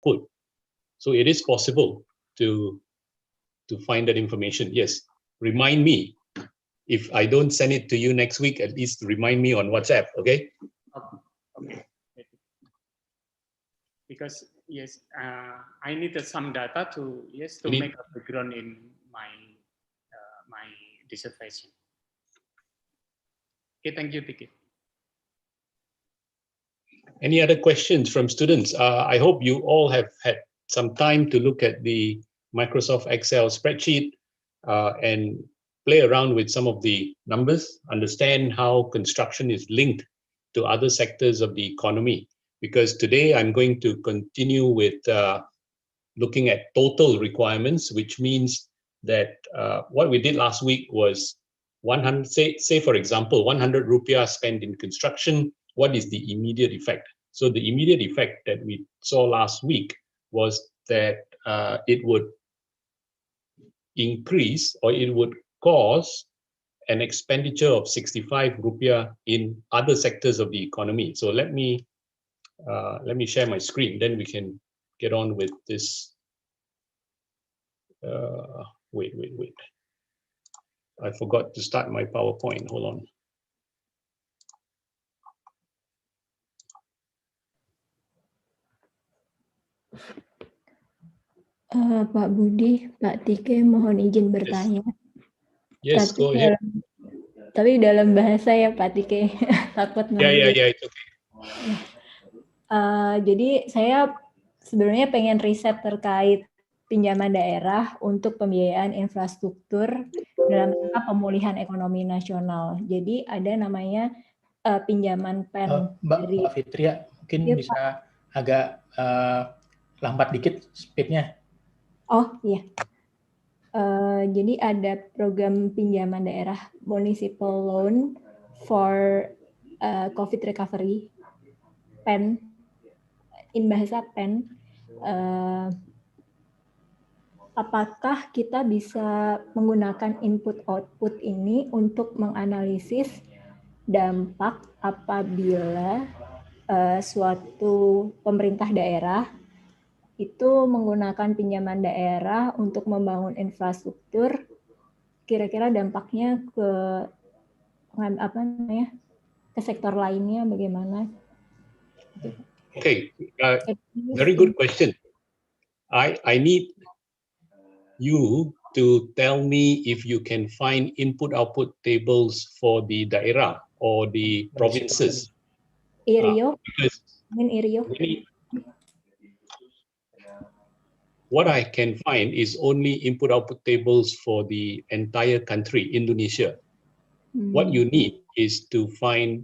put. So it is possible to find that information. Yes, remind me. If I don't send it to you next week, at least remind me on WhatsApp, okay? Okay. Because yes, I needed some data to make a background in my my dissertation. Okay, thank you, Tiki. Any other questions from students? I hope you all have had some time to look at the Microsoft Excel spreadsheet and play around with some of the numbers, understand how construction is linked to other sectors of the economy. Because today I'm going to continue with looking at total requirements, which means that what we did last week was 100, say for example, 100 rupiah spent in construction. What is the immediate effect? So the immediate effect that we saw last week was that it would increase, or it would cause an expenditure of 65 rupiah in other sectors of the economy. So let me share my screen, then we can get on with this. Wait. I forgot to start my PowerPoint. Hold on. Pak Budi, Pak Tike mohon izin bertanya. Yes, go ahead. Tapi dalam bahasa ya Pak Tike, takut nanti. Ya, itu okay. Jadi saya sebenarnya pengen riset terkait pinjaman daerah untuk pembiayaan infrastruktur dalam rangka pemulihan ekonomi nasional. Jadi ada namanya pinjaman PEN. Mbak Fitria, mungkin ya, bisa Pak, agak lambat dikit speednya. Oh iya. Jadi ada program pinjaman daerah municipal loan for COVID recovery, PEN, in bahasa PEN. Apakah kita bisa menggunakan input-output ini untuk menganalisis dampak apabila suatu pemerintah daerah itu menggunakan pinjaman daerah untuk membangun infrastruktur, kira-kira dampaknya ke ke sektor lainnya bagaimana? Okay, very good question. I need you to tell me if you can find input-output tables for the daerah or the provinces. Irio? What I can find is only input-output tables for the entire country, Indonesia. What you need is to find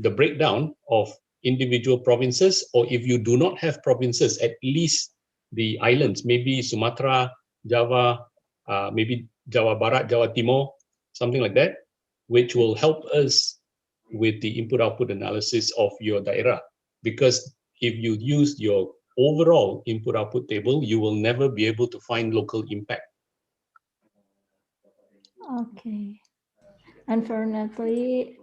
the breakdown of individual provinces, or if you do not have provinces, at least the islands, maybe Sumatra, Java, maybe Jawa Barat, Jawa Timur, something like that, which will help us with the input-output analysis of your daerah. Because if you use your overall input-output table, you will never be able to find local impact. Okay. Unfortunately,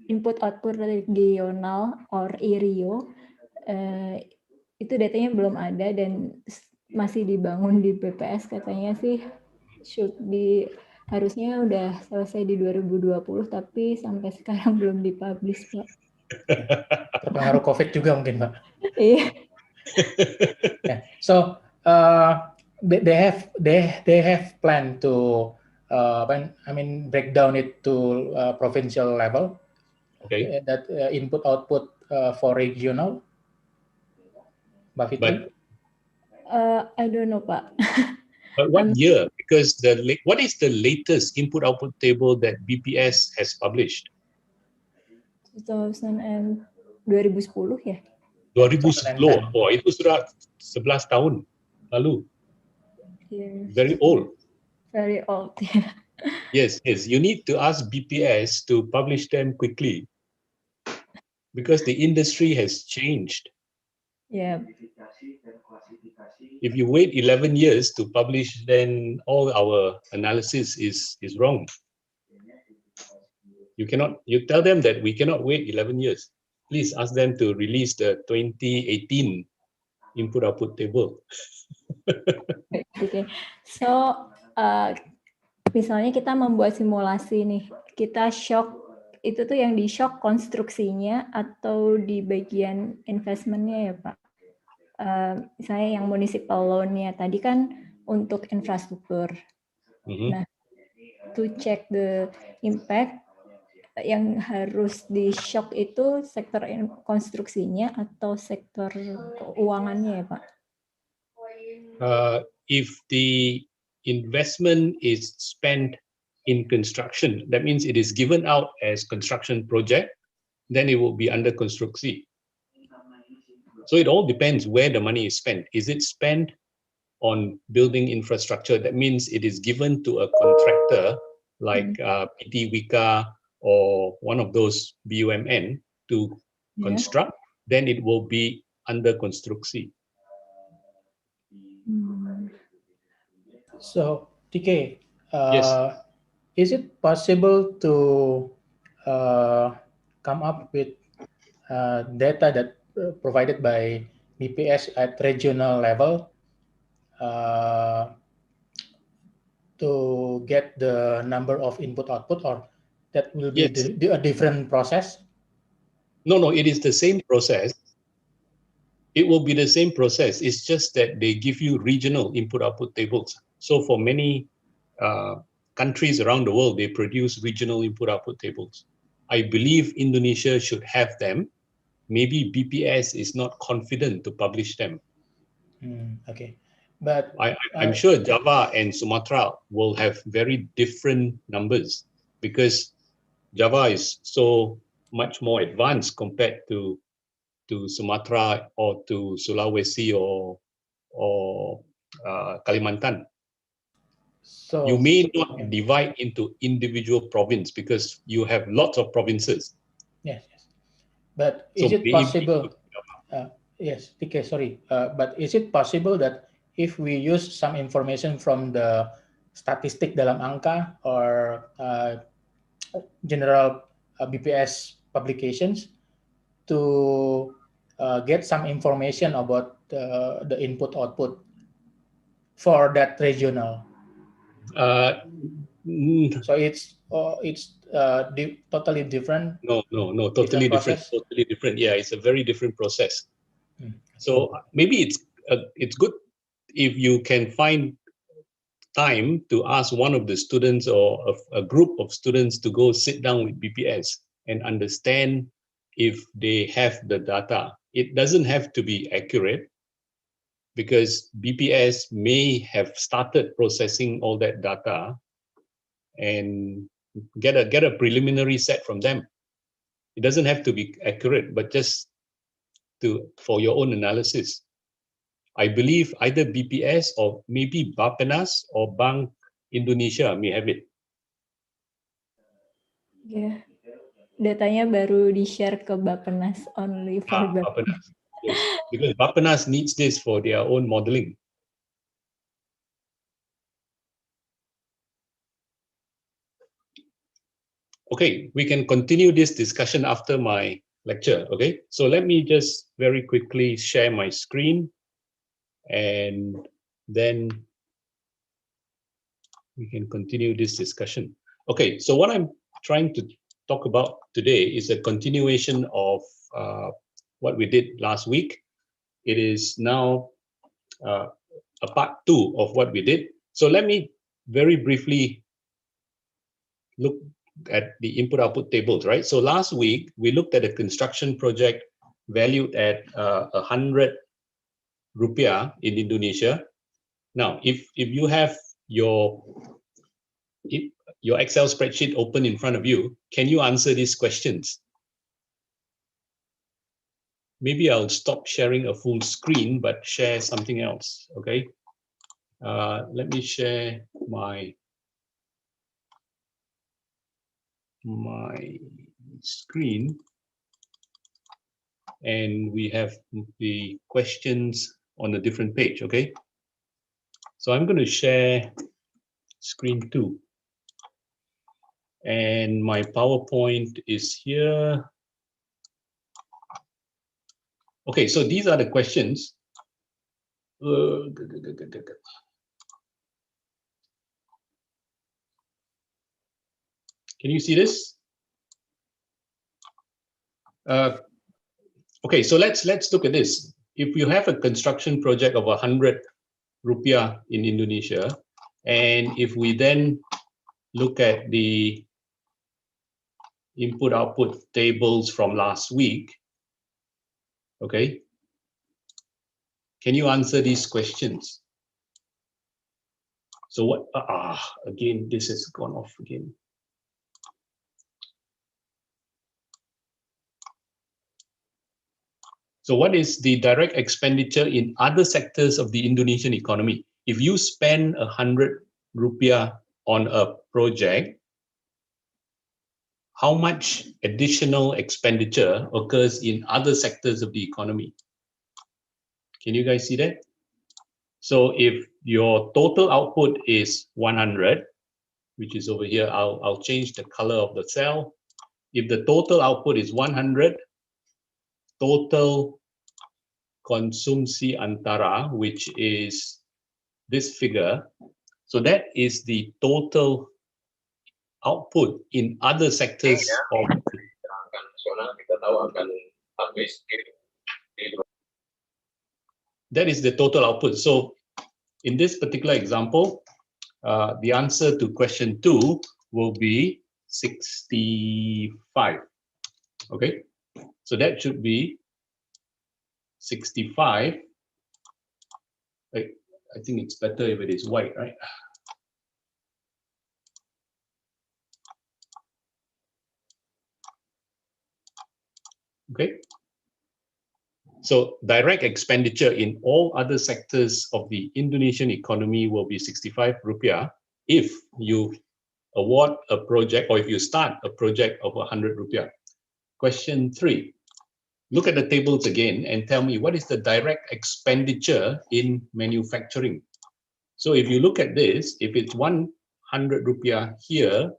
input-output regional or IRIO itu datanya belum ada dan masih dibangun di BPS, katanya sih harusnya udah selesai di 2020 tapi sampai sekarang belum dipublish, Pak. Terpengaruh COVID juga mungkin, Pak. Iya. Yeah. So they have planned to break down it to provincial level. Okay. That input-output for regional. Mbak Fitri? I don't know, Pak. But what year? Because what is the latest input-output table that BPS has published? 2010 ya? 2010. Oh, itu sudah 11 tahun lalu. Yes. Very old. Very old. Yeah. Yes. You need to ask BPS to publish them quickly because the industry has changed. Yeah. If you wait 11 years to publish, then all our analysis is wrong. You tell them that we cannot wait 11 years. Please ask them to release the 2018 input-output table. Okay. So, misalnya kita membuat simulasi nih, kita shock, itu tuh yang di shock konstruksinya atau di bagian investmentnya ya Pak? Misalnya yang municipal loan-nya tadi kan untuk infrastruktur. Nah, to check the impact, yang harus di shock itu sektor konstruksinya atau sektor keuangannya ya Pak? If the investment is spent in construction, that means it is given out as construction project, then it will be under construksi. So it all depends where the money is spent. Is it spent on building infrastructure? That means it is given to a contractor like PT Wika or one of those BUMN to construct, then it will be under construksi. So, TK, Yes. is it possible to come up with data that provided by BPS at regional level to get the number of input-output, or that will be a different process? No, it is the same process. It will be the same process. It's just that they give you regional input-output tables. So for many countries around the world, they produce regional input-output tables. I believe Indonesia should have them. Maybe BPS is not confident to publish them. Okay, but I'm sure Java and Sumatra will have very different numbers because Java is so much more advanced compared to Sumatra or to Sulawesi or Kalimantan. So you may not divide into individual province because you have lots of provinces. Yes. But is it possible? Yes, TK, sorry. But is it possible that if we use some information from the statistik dalam angka or general BPS publications to get some information about the input-output for that regional? So it's totally different. No, totally different. Totally different. Yeah, it's a very different process. So maybe it's good if you can find time to ask one of the students or a group of students to go sit down with BPS and understand if they have the data. It doesn't have to be accurate because BPS may have started processing all that data and get a preliminary set from them. It doesn't have to be accurate, but just for your own analysis. I believe either BPS or maybe Bappenas or Bank Indonesia may have it. Yeah. Datanya baru di-share ke Bappenas only for Bappenas. Yes, because Bappenas needs this for their own modeling. Okay, we can continue this discussion after my lecture. Okay, so let me just very quickly share my screen and then we can continue this discussion. Okay, so what I'm trying to talk about today is a continuation of what we did last week. It is now a part 2 of what we did. So let me very briefly look at the input-output tables, right? So last week, we looked at a construction project valued at 100 rupiah in Indonesia. Now, if you have your Excel spreadsheet open in front of you, can you answer these questions? Maybe I'll stop sharing a full screen, but share something else, okay? Let me share my screen, and we have the questions on a different page, okay? So I'm going to share screen 2. And my PowerPoint is here. Okay, so these are the questions. Can you see this? Okay, so let's look at this. If you have a construction project of 100 rupiah in Indonesia, and if we then look at the input-output tables from last week, okay, can you answer these questions? So what, again, this has gone off again. So what is the direct expenditure in other sectors of the Indonesian economy? If you spend 100 rupiah on a project, how much additional expenditure occurs in other sectors of the economy? Can you guys see that? So if your total output is 100, which is over here, I'll change the color of the cell. If the total output is 100, total konsumsi antara, which is this figure, so that is the total output in other sectors of that is the total output. So in this particular example, the answer to question 2 will be 65. Okay, so that should be 65. I think it's better if it is white, right? Okay. So direct expenditure in all other sectors of the Indonesian economy will be 65 rupiah if you award a project or if you start a project of 100 rupiah. Question 3. Look at the tables again and tell me what is the direct expenditure in manufacturing. So if you look at this, if it's 100 rupiah here,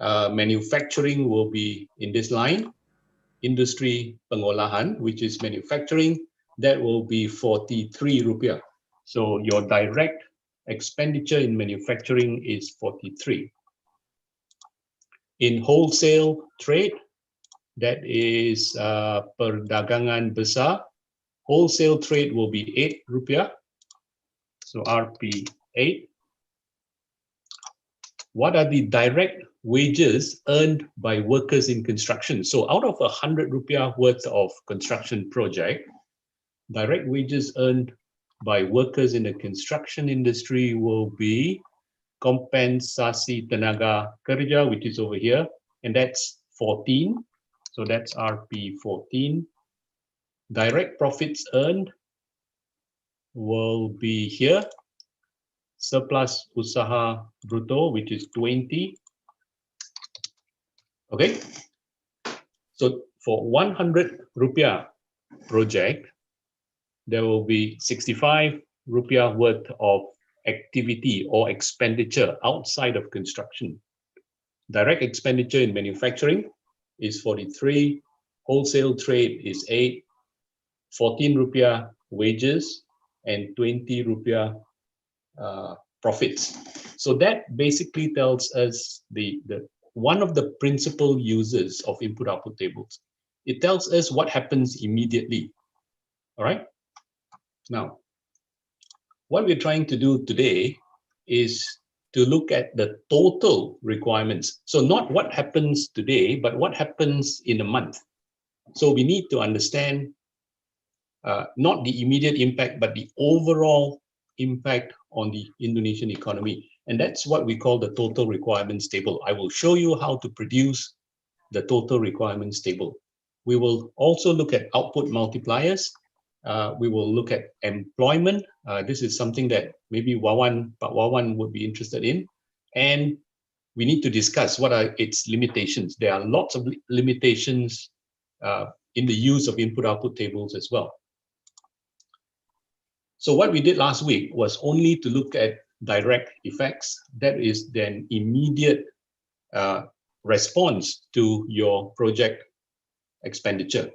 manufacturing will be in this line. Industri pengolahan, which is manufacturing, that will be 43 rupiah. So your direct expenditure in manufacturing is 43. In wholesale trade, that is perdagangan besar, wholesale trade will be 8 rupiah. So Rp 8. What are the direct wages earned by workers in construction? So out of 100 rupiah worth of construction project, direct wages earned by workers in the construction industry will be kompensasi tenaga kerja, which is over here, and that's 14. So that's Rp 14. Direct profits earned will be here, surplus usaha bruto, which is 20. Okay, so for 100 rupiah project, there will be 65 rupiah worth of activity or expenditure outside of construction. Direct expenditure in manufacturing is 43, wholesale trade is 8, 14 rupiah wages, and 20 rupiah profits. So that basically tells us the one of the principal uses of input-output tables. It tells us what happens immediately. All right. Now, what we're trying to do today is to look at the total requirements. So not what happens today, but what happens in a month. So we need to understand not the immediate impact, but the overall impact on the Indonesian economy. And that's what we call the total requirements table. I will show you how to produce the total requirements table. We will also look at output multipliers. We will look at employment. This is something that maybe Pak Wawan would be interested in. And we need to discuss what are its limitations. There are lots of limitations in the use of input-output tables as well. So what we did last week was only to look at direct effects. That is then immediate response to your project expenditure.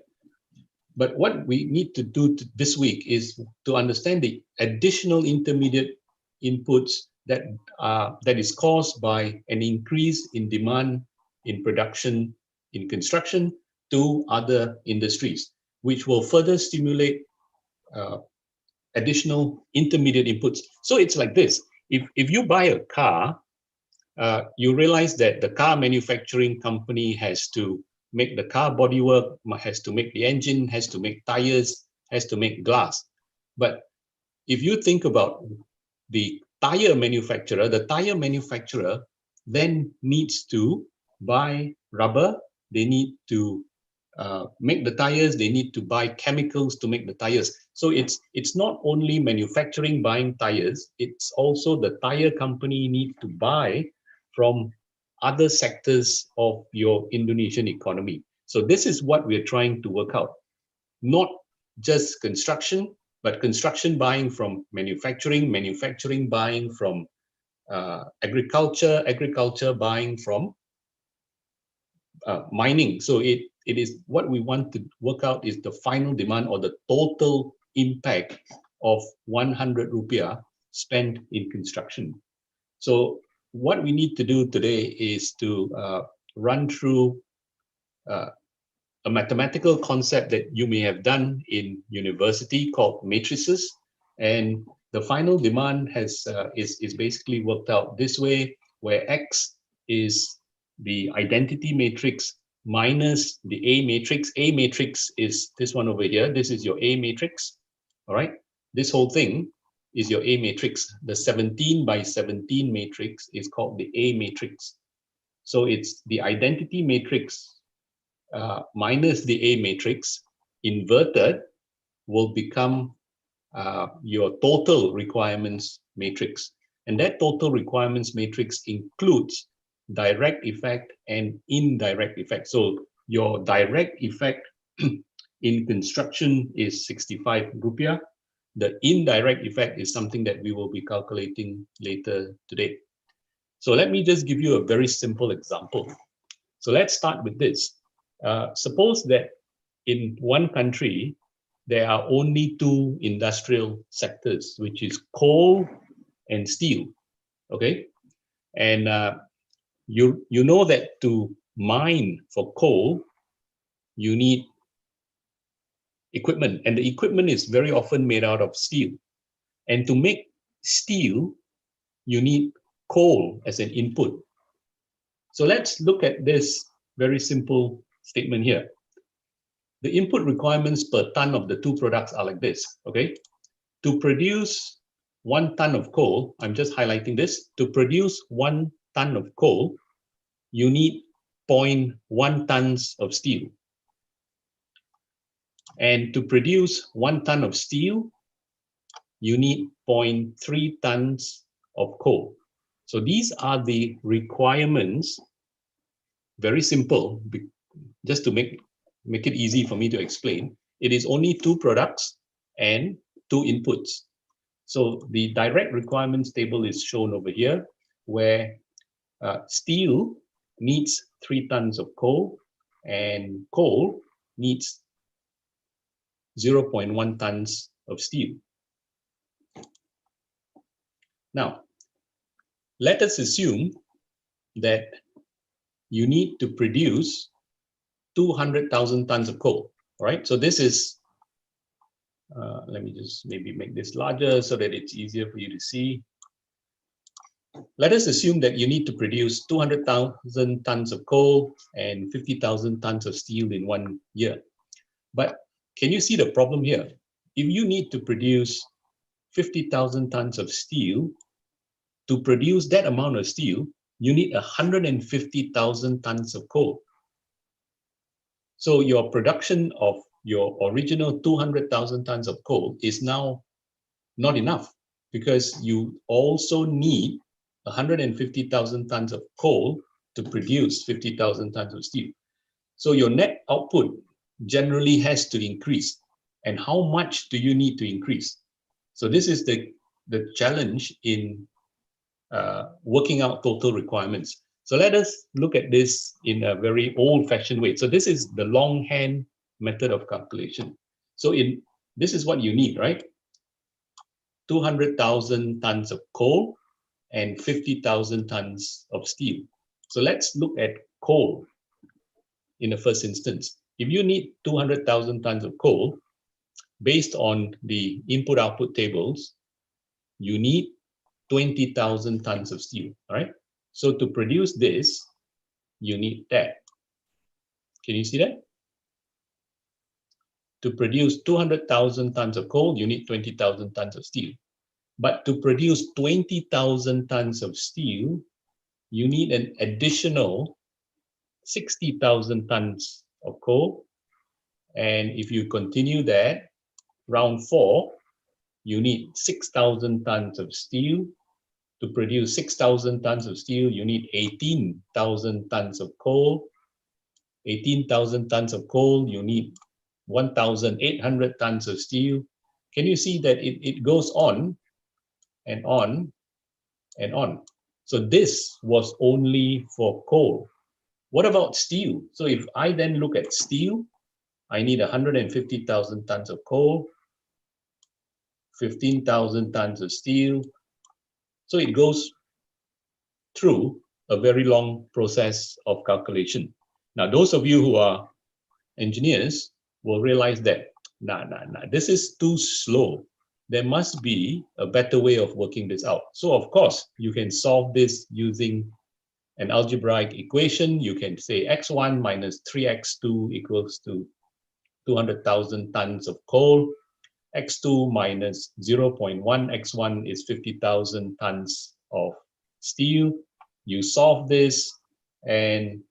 But what we need to do this week is to understand the additional intermediate inputs that is caused by an increase in demand in production, in construction, to other industries, which will further stimulate additional intermediate inputs. So it's like this: if you buy a car, you realize that the car manufacturing company has to make the car bodywork, has to make the engine, has to make tires, has to make glass. But if you think about the tire manufacturer then needs to buy rubber, they need to make the tires, they need to buy chemicals to make the tires. So it's not only manufacturing buying tires, it's also the tire company need to buy from other sectors of your Indonesian economy. So this is what we're trying to work out. Not just construction, but construction buying from manufacturing, manufacturing buying from agriculture, agriculture buying from mining. So it is what we want to work out is the final demand or the total impact of 100 rupiah spent in construction. So what we need to do today is to run through a mathematical concept that you may have done in university called matrices, and the final demand is basically worked out this way, where X is the identity matrix minus the A matrix. A matrix is this one over here. This is your A matrix. All right. This whole thing is your A matrix. The 17 by 17 matrix is called the A matrix. So it's the identity matrix minus the A matrix inverted will become your total requirements matrix. And that total requirements matrix includes direct effect and indirect effect. So your direct effect in construction is 65 rupiah. The indirect effect is something that we will be calculating later today. So let me just give you a very simple example. So let's start with this. Suppose that in one country, there are only two industrial sectors, which is coal and steel, okay? And you know that to mine for coal, you need equipment, and the equipment is very often made out of steel. And to make steel, you need coal as an input. So let's look at this very simple statement here. The input requirements per ton of the two products are like this, okay? To produce 1 ton of coal, I'm just highlighting this, to produce 1 ton of coal, you need 0.1 tons of steel. And to produce 1 ton of steel, you need 0.3 tons of coal. So these are the requirements, very simple, just to make it easy for me to explain. It is only two products and two inputs. So the direct requirements table is shown over here, where steel needs 3 tons of coal and coal needs 0.1 tons of steel. Now, let us assume that you need to produce 200,000 tons of coal, all right? So this is, let me just maybe make this larger so that it's easier for you to see. Let us assume that you need to produce 200,000 tons of coal and 50,000 tons of steel in 1 year. But can you see the problem here? If you need to produce 50,000 tons of steel, to produce that amount of steel, you need 150,000 tons of coal. So your production of your original 200,000 tons of coal is now not enough, because you also need 150,000 tons of coal to produce 50,000 tons of steel. So your net output generally has to increase. And how much do you need to increase? So this is the challenge in working out total requirements. So let us look at this in a very old-fashioned way. So this is the longhand method of calculation. So this is what you need, right? 200,000 tons of coal and 50,000 tons of steel. So let's look at coal in the first instance. If you need 200,000 tons of coal, based on the input-output tables, you need 20,000 tons of steel, all right? So to produce this, you need that. Can you see that? To produce 200,000 tons of coal, you need 20,000 tons of steel. But to produce 20,000 tons of steel, you need an additional 60,000 tons of coal. And if you continue that, round 4, you need 6,000 tons of steel. To produce 6,000 tons of steel, you need 18,000 tons of coal. 18,000 tons of coal, you need 1,800 tons of steel. Can you see that it goes on and on and on? So this was only for coal. What about steel? So if I then look at steel, I need 150,000 tons of coal, 15,000 tons of steel. So it goes through a very long process of calculation. Now, those of you who are engineers will realize that, this is too slow. There must be a better way of working this out. So of course, you can solve this using an algebraic equation. You can say x1 minus 3x2 equals to 200,000 tons of coal. x2 minus 0.1 x1 is 50,000 tons of steel. You solve this and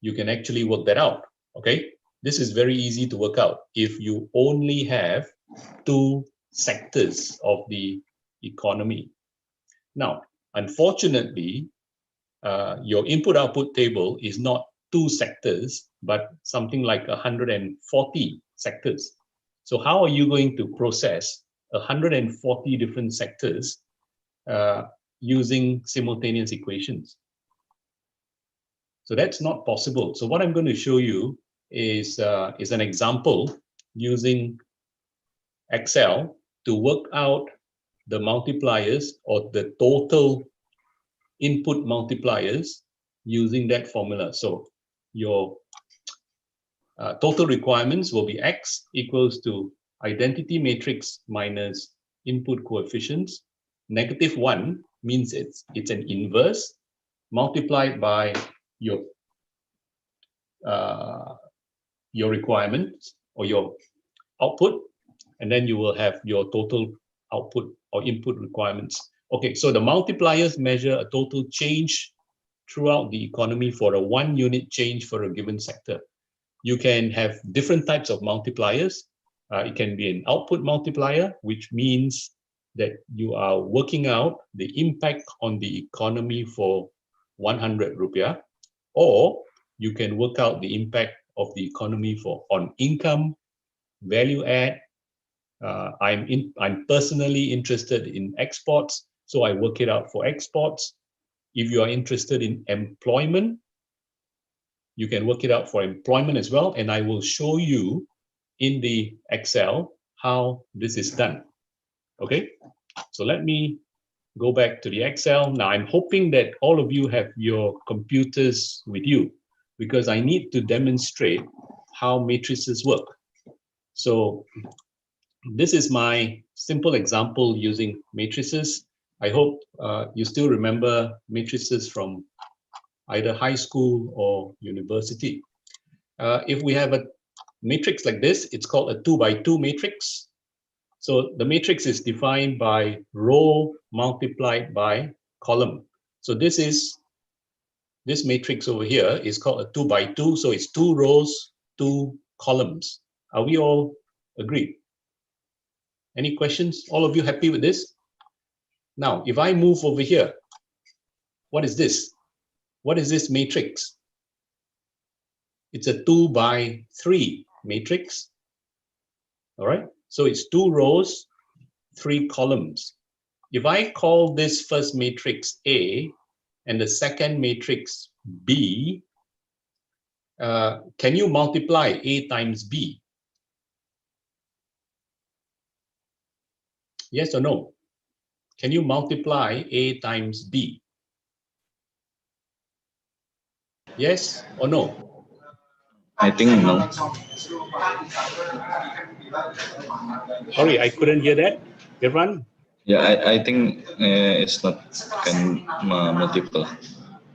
you can actually work that out, okay? This is very easy to work out if you only have 2 sectors of the economy. Now, unfortunately, your input-output table is not 2 sectors, but something like 140 sectors. So how are you going to process 140 different sectors using simultaneous equations? So that's not possible. So what I'm going to show you is an example using Excel to work out the multipliers or the total input multipliers using that formula. So your total requirements will be X equals to identity matrix minus input coefficients. -1 means it's an inverse multiplied by your requirements or your output, and then you will have your total output or input requirements. Okay, so the multipliers measure a total change throughout the economy for a 1 unit change for a given sector. You can have different types of multipliers. It can be an output multiplier, which means that you are working out the impact on the economy for 100 rupiah, or you can work out the impact of the economy on income, value add. I'm personally interested in exports, so I work it out for exports. If you are interested in employment, you can work it out for employment as well, and I will show you in the Excel how this is done. Okay, so let me go back to the Excel. Now I'm hoping that all of you have your computers with you, because I need to demonstrate how matrices work. So this is my simple example using matrices. I hope you still remember matrices from either high school or university. If we have a matrix like this, it's called a 2x2 matrix. So the matrix is defined by row multiplied by column. So this matrix over here is called a 2x2. So it's 2 rows, 2 columns. Are we all agreed? Any questions? All of you happy with this? Now, if I move over here, what is this? What is this matrix? It's a 2x3 matrix. All right, so it's 2 rows, 3 columns. If I call this first matrix A and the second matrix B, can you multiply A times B? Yes or no? Can you multiply A times B? Yes or no? I think no. Sorry, I couldn't hear that. Irfan? Yeah, I think it's not can multiple.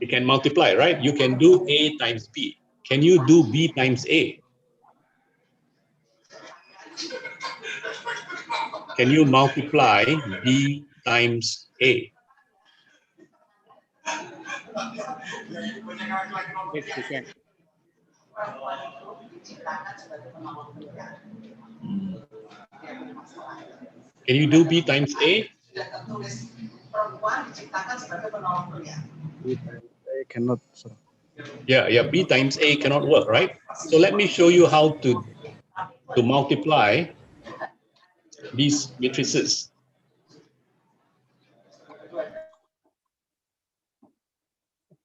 You can multiply, right? You can do A times B. Can you do B times A? Can you multiply B times A? Yes, we can. Can you do B times A? I cannot, sir. Yeah, B times A cannot work, right? So let me show you how to multiply these matrices.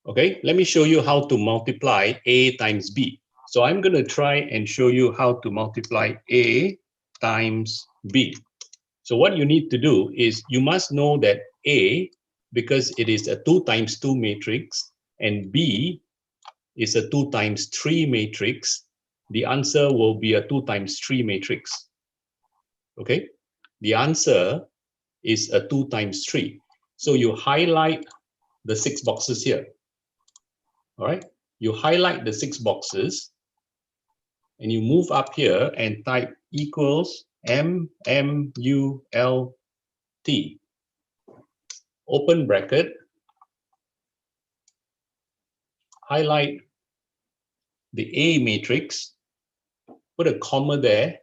Okay, let me show you how to multiply A times B. So I'm going to try and show you how to multiply A times B. So what you need to do is you must know that A, because it is a 2 times 2 matrix, and B is a 2 times 3 matrix, the answer will be a 2 times 3 matrix. Okay, the answer is a 2 times 3. So you highlight the 6 boxes here. All right, you highlight the 6 boxes and you move up here and type equals MMULT. Open bracket, highlight the A matrix, put a comma there,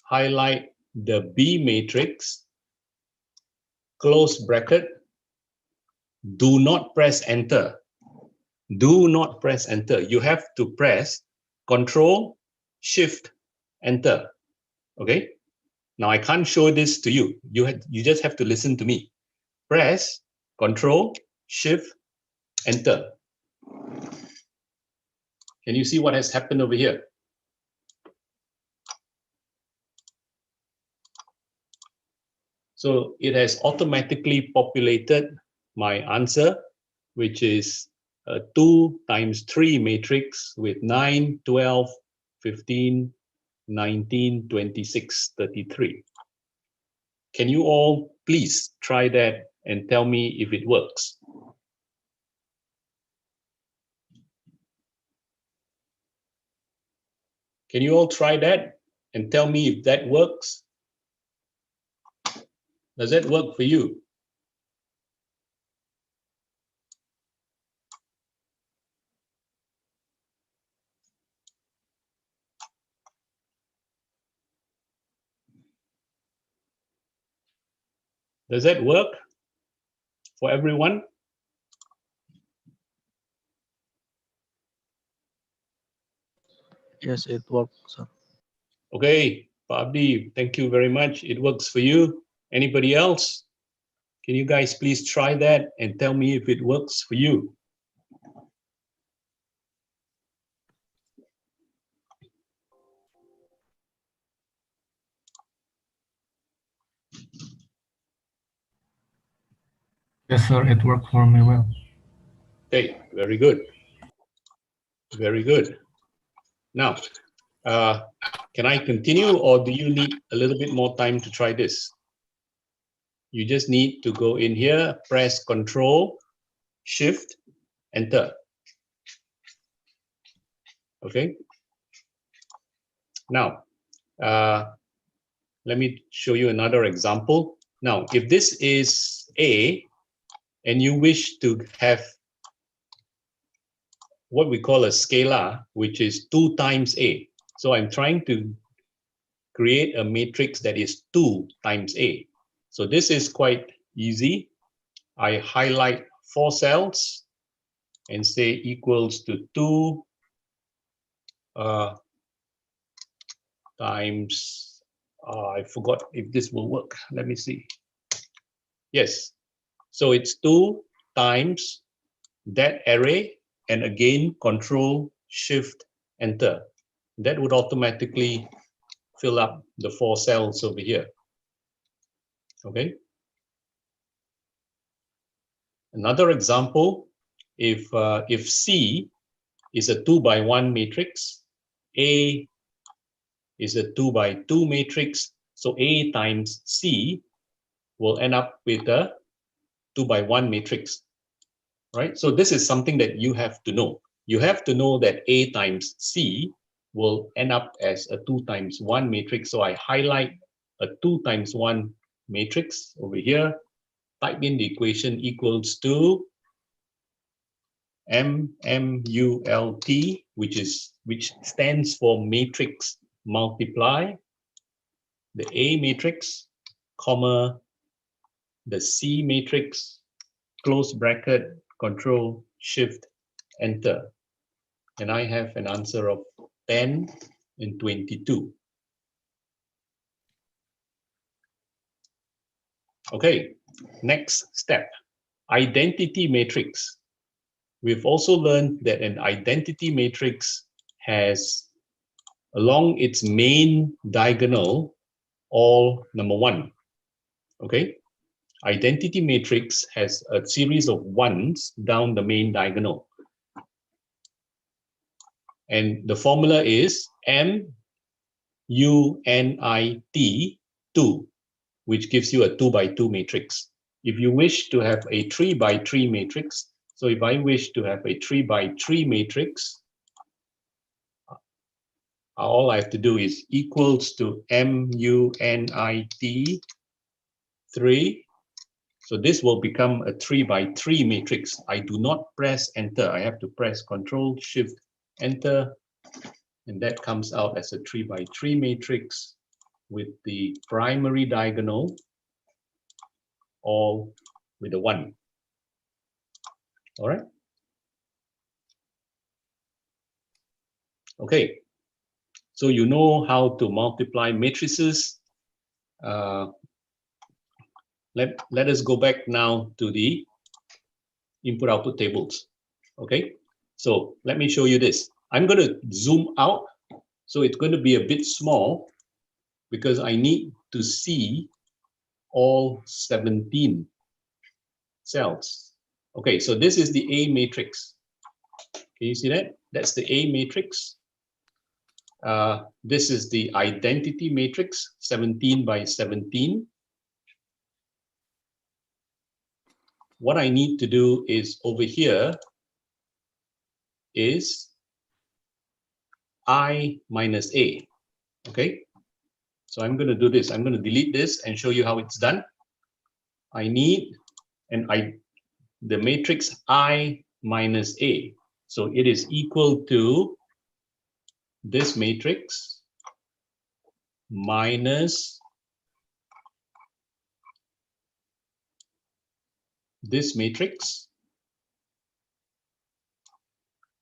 highlight the B matrix, close bracket, do not press enter. Do not press enter. You have to press Control, Shift, Enter. Okay? Now I can't show this to you. You just have to listen to me. Press Control, Shift, Enter. Can you see what has happened over here? So it has automatically populated my answer, which is a 2 times 3 matrix with 9, 12, 15, 19, 26, 33. Can you all please try that and tell me if it works? Can you all try that and tell me if that works? Does that work for you? Does that work for everyone? Yes, it works, sir. Okay, Pak Abdi, thank you very much. It works for you. Anybody else? Can you guys please try that and tell me if it works for you? Yes, sir, it worked for me well. Okay, very good. Very good. Now, can I continue or do you need a little bit more time to try this? You just need to go in here, press Control, Shift, Enter. Okay. Now, let me show you another example. Now, if this is A and you wish to have what we call a scalar, which is 2 times A. So I'm trying to create a matrix that is 2 times A. So this is quite easy. I highlight 4 cells and say equals to 2 times, I forgot if this will work. Let me see. Yes. So it's 2 times that array and again Control, Shift, Enter. That would automatically fill up the 4 cells over here. Okay. Another example, if C is a 2 by 1 matrix, A is a 2 by 2 matrix, so A times C will end up with a 2 by 1 matrix, right? So this is something that you have to know. You have to know that A times C will end up as a 2 times 1 matrix. So I highlight a 2 times 1 matrix over here, type in the equation equals to MULT, which stands for matrix multiply, the A matrix, comma, the C matrix, close bracket, Control Shift Enter, and I have an answer of 10 and 22. Okay, next step, identity matrix. We've also learned that an identity matrix has, along its main diagonal, all number 1. Okay, identity matrix has a series of 1s down the main diagonal. And the formula is MUNIT 2, which gives you a 2 by 2 matrix. If you wish to have a 3 by 3 matrix, so if I wish to have a 3 by 3 matrix, all I have to do is equals to MUNIT 3. So this will become a 3 by 3 matrix. I do not press enter. I have to press Control Shift Enter, and that comes out as a 3 by 3 matrix with the primary diagonal all with a 1. All right. Okay. So you know how to multiply matrices. Let us go back now to the input-output tables. Okay. So let me show you this. I'm going to zoom out. So it's going to be a bit small because I need to see all 17 cells. Okay, so this is the A matrix. Can you see that? That's the A matrix. This is the identity matrix, 17 by 17. What I need to do is over here is I minus A. Okay, so I'm going to do this. I'm going to delete this and show you how it's done. I need the matrix I minus A. So it is equal to this matrix minus this matrix.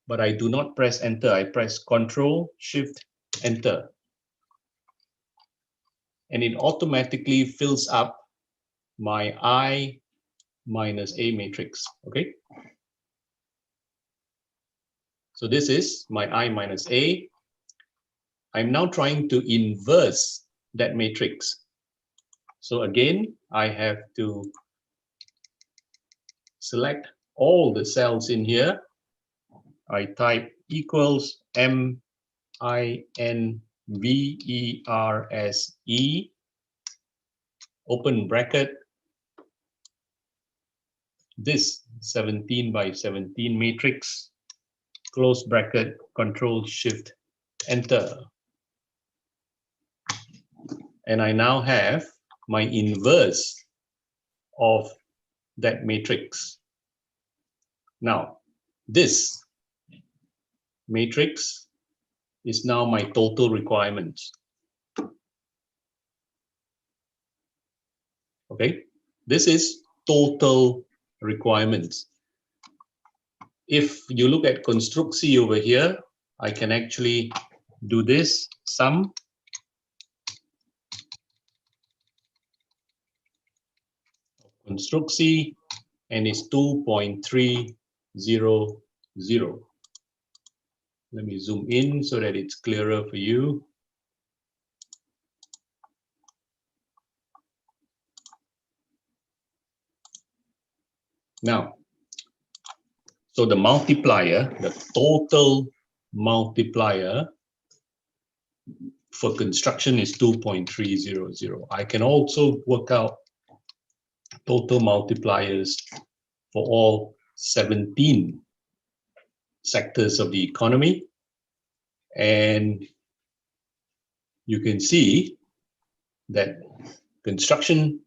But I do not press enter. I press Control Shift Enter. And it automatically fills up my I minus A matrix. Okay. So this is my I minus A. I'm now trying to inverse that matrix. So again, I have to select all the cells in here. I type equals MINVERSE, open bracket, this 17 by 17 matrix, close bracket, Control Shift Enter. And I now have my inverse of that matrix. Now, this matrix is now my total requirements. Okay, this is total requirements. If you look at construksi over here, I can actually do this sum. Construksi, and it's 2.300. Let me zoom in so that it's clearer for you. Now, so the multiplier, the total multiplier for construction is 2.300. I can also work out total multipliers for all 17 sectors of the economy. And you can see that construction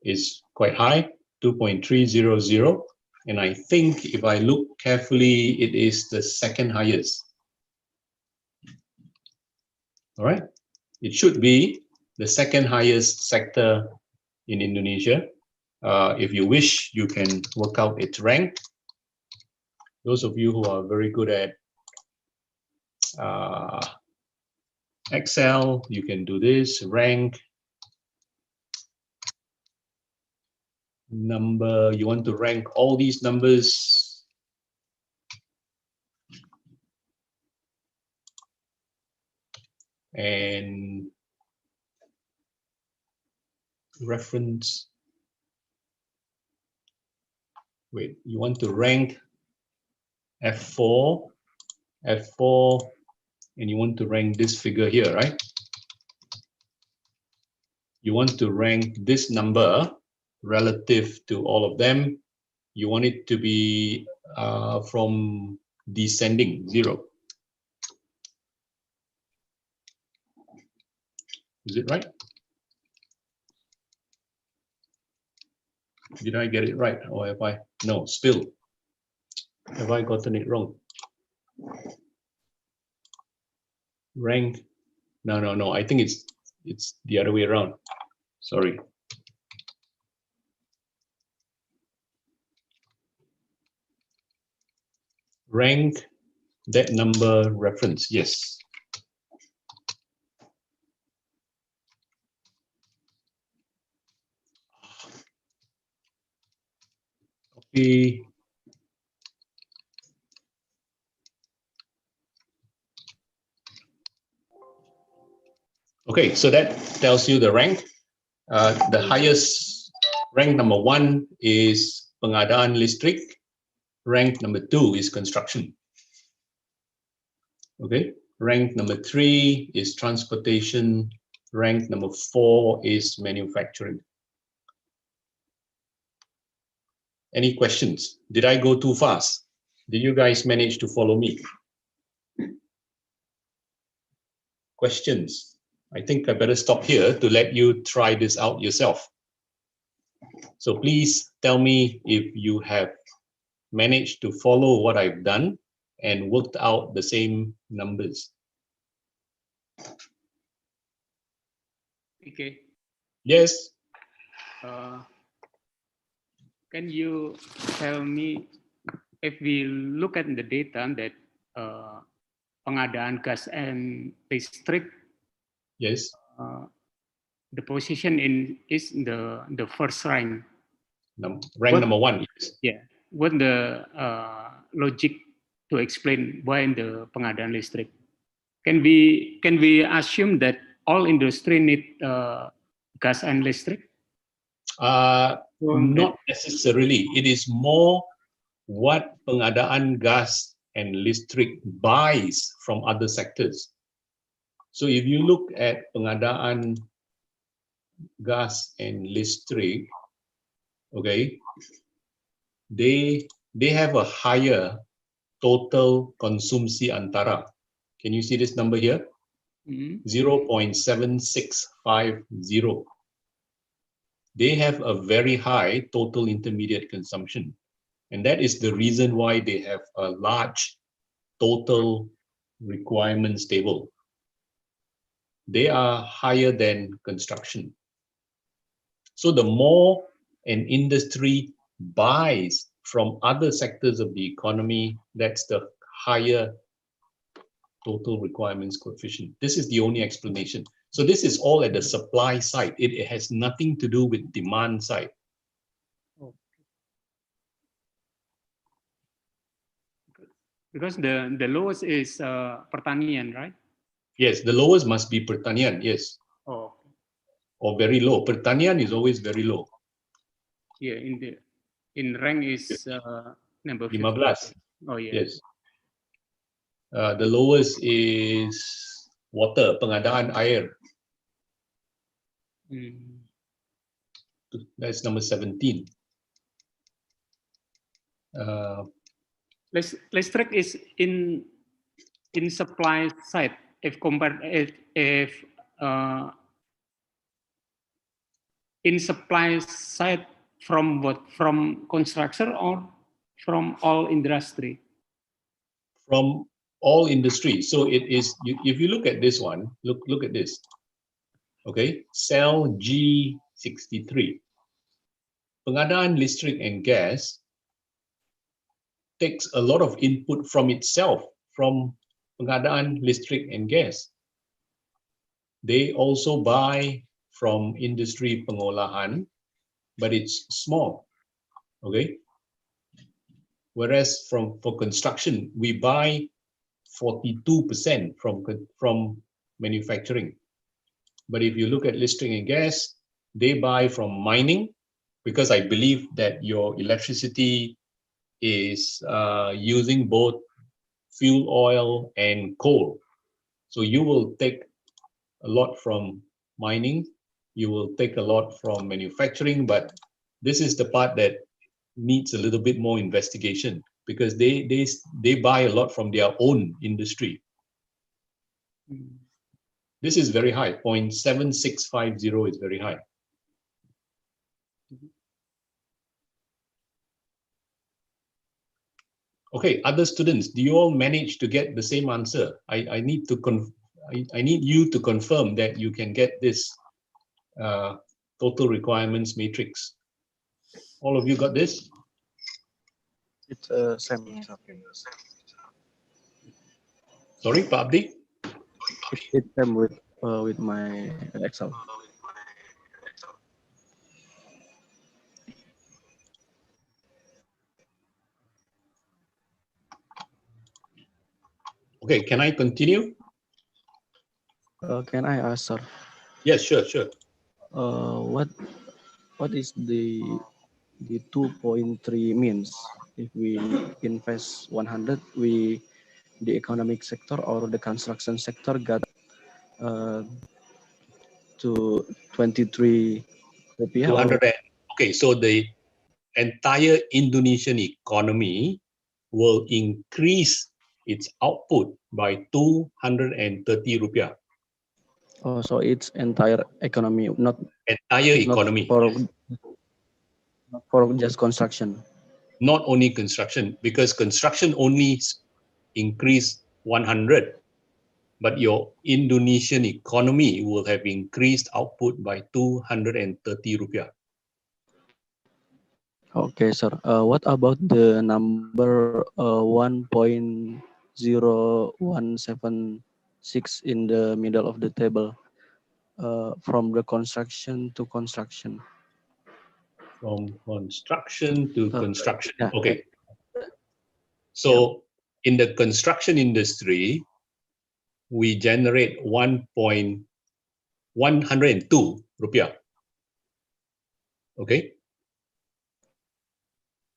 is quite high, 2.300. And I think if I look carefully, it is the second highest. All right, it should be the second highest sector in Indonesia. If you wish, you can work out its rank. Those of you who are very good at Excel, you can do this, rank number. You want to rank all these numbers. And reference. Wait, you want to rank F4, and you want to rank this figure here, right? You want to rank this number relative to all of them. You want it to be from descending, 0. Is it right? Did I get it right, or have I? No, still. Have I gotten it wrong? Rank? No. I think it's the other way around. Sorry. Rank that number reference. Yes. Copy. Okay, so that tells you the rank. The highest rank, number 1, is pengadaan listrik. Rank number 2 is construction. Okay, rank number 3 is transportation. Rank number 4 is manufacturing. Any questions? Did I go too fast? Did you guys manage to follow me? Questions? I think I better stop here to let you try this out yourself. So please tell me if you have managed to follow what I've done and worked out the same numbers. Okay. Yes. Can you tell me if we look at the data that pengadaan gas and listrik, yes, the position is the first rank. Rank number 1. Yes. Yeah. What the logic to explain why in the pengadaan listrik? Can we assume that all industry need gas and listrik? Not necessarily. It is more what pengadaan gas and listrik buys from other sectors. So if you look at pengadaan gas and listrik, okay, they have a higher total konsumsi antara. Can you see this number here? 0.7650. They have a very high total intermediate consumption. And that is the reason why they have a large total requirements table. They are higher than construction. So the more an industry buys from other sectors of the economy, that's the higher total requirements coefficient. This is the only explanation. So this is all at the supply side. It has nothing to do with demand side. Because the lowest is pertanian, right? Yes, the lowest must be pertanian, yes. Oh. Or very low. Pertanian is always very low. Yeah, in the in rank is number 15. 15. Oh yeah. Yes. The lowest is water, pengadaan air. That's number 17. Listrik is in supply side if compared if in supply side from what, from construction or from all industry? From all industry. So it is, if you look at this one, look at this. Okay, cell G63. Pengadaan listrik and gas takes a lot of input from itself, from pengadaan listrik and gas. They also buy from industri pengolahan, but it's small. Okay. Whereas for construction, we buy 42% from manufacturing. But if you look at listrik and gas, they buy from mining, because I believe that your electricity is using both fuel oil and coal. So you will take a lot from mining, you will take a lot from manufacturing, but this is the part that needs a little bit more investigation, because they buy a lot from their own industry. This is very high, 0.7650 is very high. Okay, other students, do you all manage to get the same answer? I need you to confirm that you can get this total requirements matrix. All of you got this? It's same. Sorry, Pak Abdi? It's same with my Excel. Okay, can I continue? Can I ask, sir? Yes, sure. What is the 2.3 means? If we invest 100, the economic sector or the construction sector got to 23 rupiah. 200. Okay, so the entire Indonesian economy will increase its output by 230 rupiah. Oh, so it's entire economy, not entire economy. Not for just construction. Not only construction, because construction only increased 100, but your Indonesian economy will have increased output by 230 rupiah. Okay, sir. What about the number 1.0176 in the middle of the table? From the construction to construction. From construction to construction. Yeah. Okay. So in the construction industry, we generate 1.102 rupiah. Okay.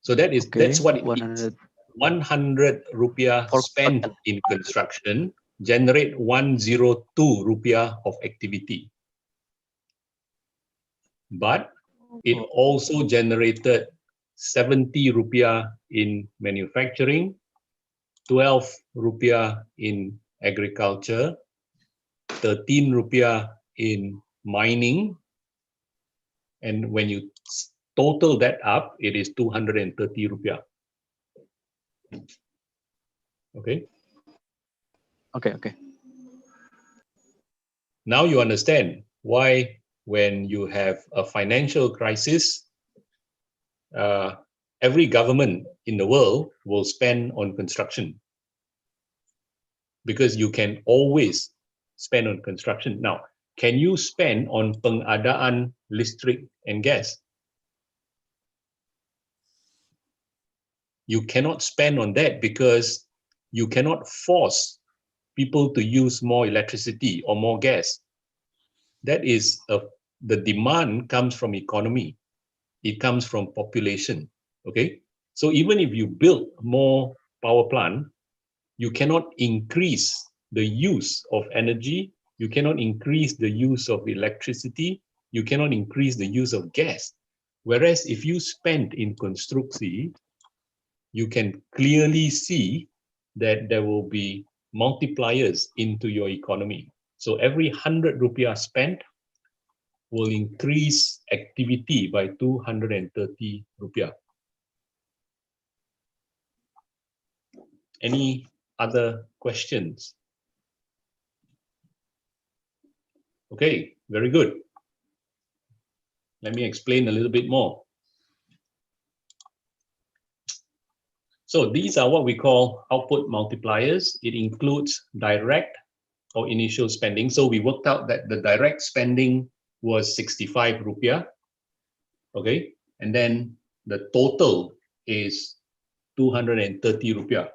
So that's what it is. 100 rupiah spent in construction generate 102 rupiah of activity. But it also generated 70 rupiah in manufacturing, 12 rupiah in agriculture, 13 rupiah in mining, and when you total that up, it is 230 rupiah. Okay. Okay. Now you understand why when you have a financial crisis, every government in the world will spend on construction, because you can always spend on construction. Now, can you spend on pengadaan listrik and gas? You cannot spend on that, because you cannot force people to use more electricity or more gas. That is the demand comes from economy. It comes from population. Okay, so even if you build more power plant, you cannot increase the use of energy, you cannot increase the use of electricity, you cannot increase the use of gas. Whereas if you spend in construksi, you can clearly see that there will be multipliers into your economy. So every 100 rupiah spent will increase activity by 230 rupiah. Any other questions? Okay, very good. Let me explain a little bit more. So these are what we call output multipliers. It includes direct or initial spending. So we worked out that the direct spending was 65 rupiah. Okay, and then the total is 230 rupiah.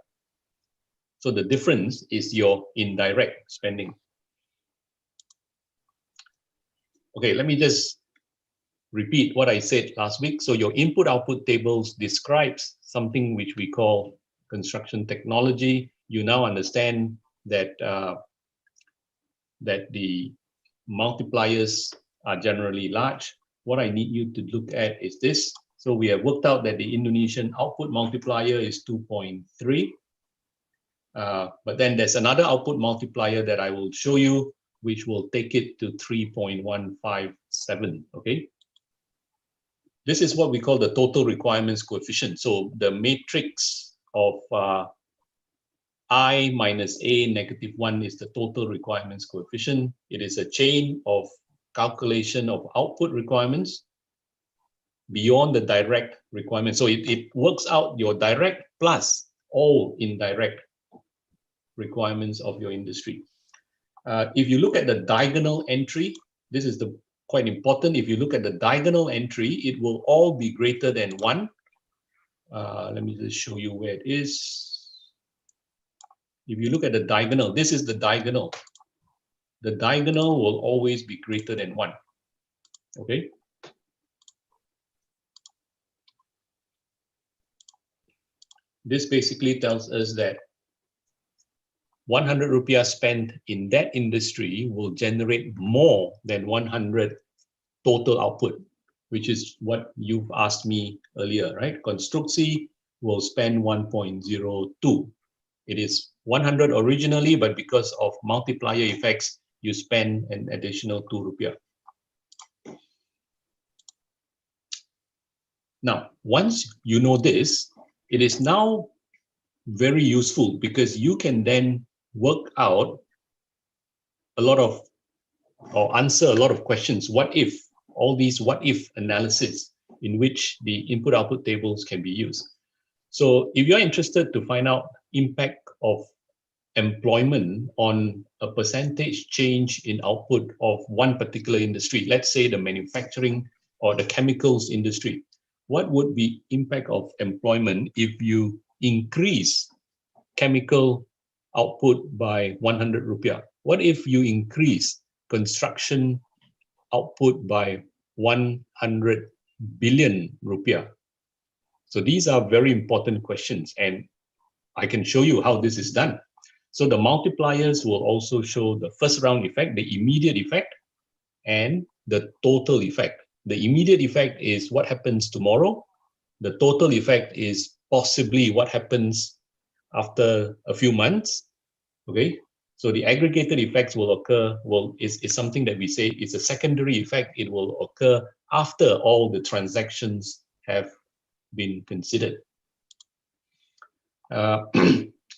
So the difference is your indirect spending. Okay, let me just repeat what I said last week. So your input-output tables describes something which we call construction technology. You now understand that that the multipliers are generally large. What I need you to look at is this. So we have worked out that the Indonesian output multiplier is 2.3. But then there's another output multiplier that I will show you, which will take it to 3.157, okay? This is what we call the total requirements coefficient. So the matrix of I minus A negative 1 is the total requirements coefficient. It is a chain of calculation of output requirements beyond the direct requirements. So it works out your direct plus all indirect requirements of your industry. If you look at the diagonal entry, this is quite important. If you look at the diagonal entry, it will all be greater than 1. Let me just show you where it is. If you look at the diagonal, this is the diagonal. The diagonal will always be greater than 1. Okay. This basically tells us that 100 rupiah spent in that industry will generate more than 100 total output, which is what you've asked me earlier, right? Construksi will spend 1.02. It is 100 originally, but because of multiplier effects, you spend an additional 2 rupiah. Now, once you know this, it is now very useful because you can then work out a lot of, or answer a lot of questions. What if, all these what if analysis in which the input-output tables can be used. So if you're interested to find out impact of employment on a percentage change in output of one particular industry, let's say the manufacturing or the chemicals industry, what would be impact of employment if you increase chemical output by 100 rupiah? What if you increase construction output by 100 billion rupiah? So these are very important questions, and I can show you how this is done. So the multipliers will also show the first round effect, the immediate effect, and the total effect. The immediate effect is what happens tomorrow. The total effect is possibly what happens after a few months. Okay, so the aggregated effects will occur, is something that we say it's a secondary effect. It will occur after all the transactions have been considered.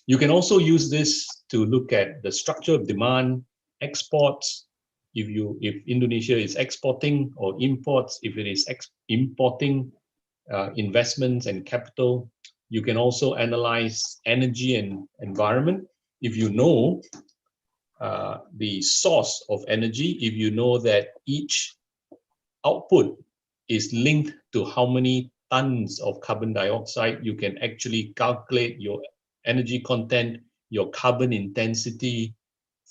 You can also use this to look at the structure of demand, exports, if Indonesia is exporting, or imports, if it is importing, investments and capital. You can also analyze energy and environment. If you know the source of energy, if you know that each output is linked to how many tons of carbon dioxide, you can actually calculate your energy content, your carbon intensity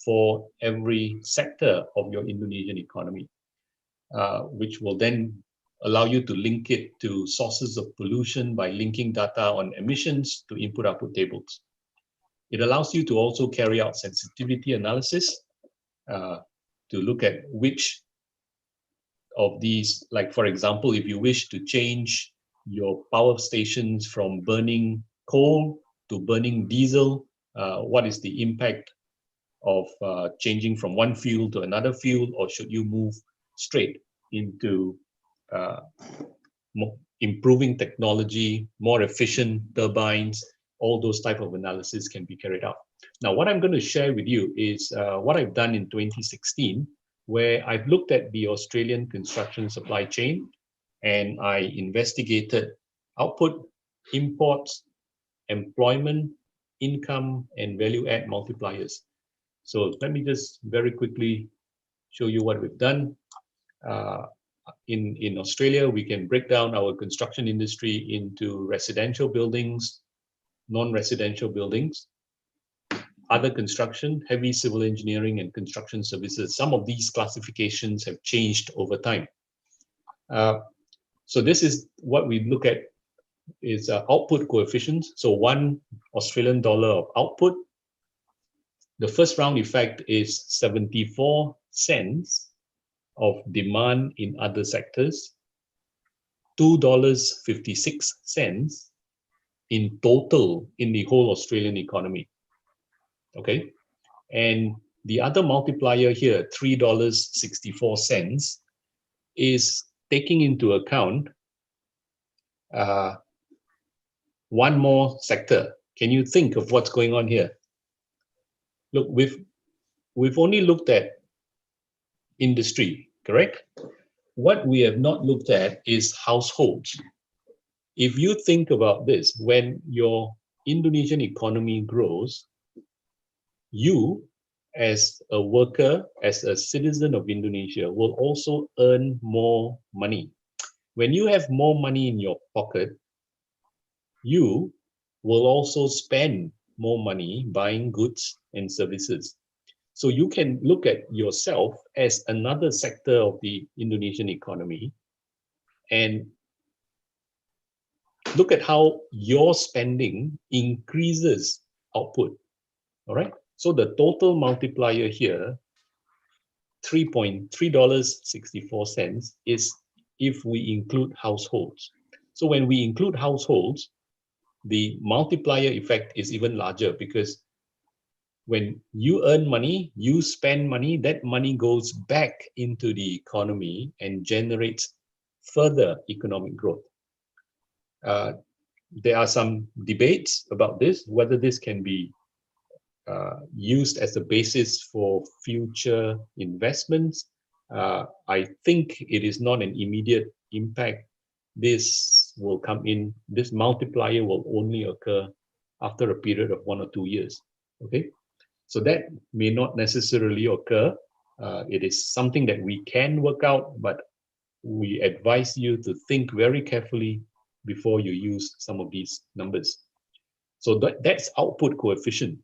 for every sector of your Indonesian economy, which will then allow you to link it to sources of pollution by linking data on emissions to input-output tables. It allows you to also carry out sensitivity analysis to look at which of these, like for example, if you wish to change your power stations from burning coal to burning diesel, what is the impact of changing from one fuel to another fuel, or should you move straight into improving technology, more efficient turbines? All those type of analysis can be carried out. Now, what I'm going to share with you is what I've done in 2016, where I've looked at the Australian construction supply chain and I investigated output, imports, employment, income, and value add multipliers. So let me just very quickly show you what we've done. In Australia, we can break down our construction industry into residential buildings, non-residential buildings, other construction, heavy civil engineering, and construction services. Some of these classifications have changed over time. So this is what we look at is output coefficients. So 1 Australian dollar of output. The first round effect is 74 cents of demand in other sectors, $2.56 in total in the whole Australian economy. Okay, and the other multiplier here, $3.64, is taking into account one more sector. Can you think of what's going on here? Look, we've only looked at industry, correct? What we have not looked at is households. If you think about this, when your Indonesian economy grows, you as a worker, as a citizen of Indonesia, will also earn more money. When you have more money in your pocket, you will also spend more money buying goods and services. So you can look at yourself as another sector of the Indonesian economy and look at how your spending increases output. All right. So the total multiplier here, $3.64 is if we include households. So when we include households, the multiplier effect is even larger because when you earn money, you spend money, that money goes back into the economy and generates further economic growth. There are some debates about this, whether this can be used as a basis for future investments. I think it is not an immediate impact. This will come in, this multiplier will only occur after a period of 1 or 2 years. Okay, so that may not necessarily occur. It is something that we can work out, but we advise you to think very carefully before you use some of these numbers. So that's output coefficient.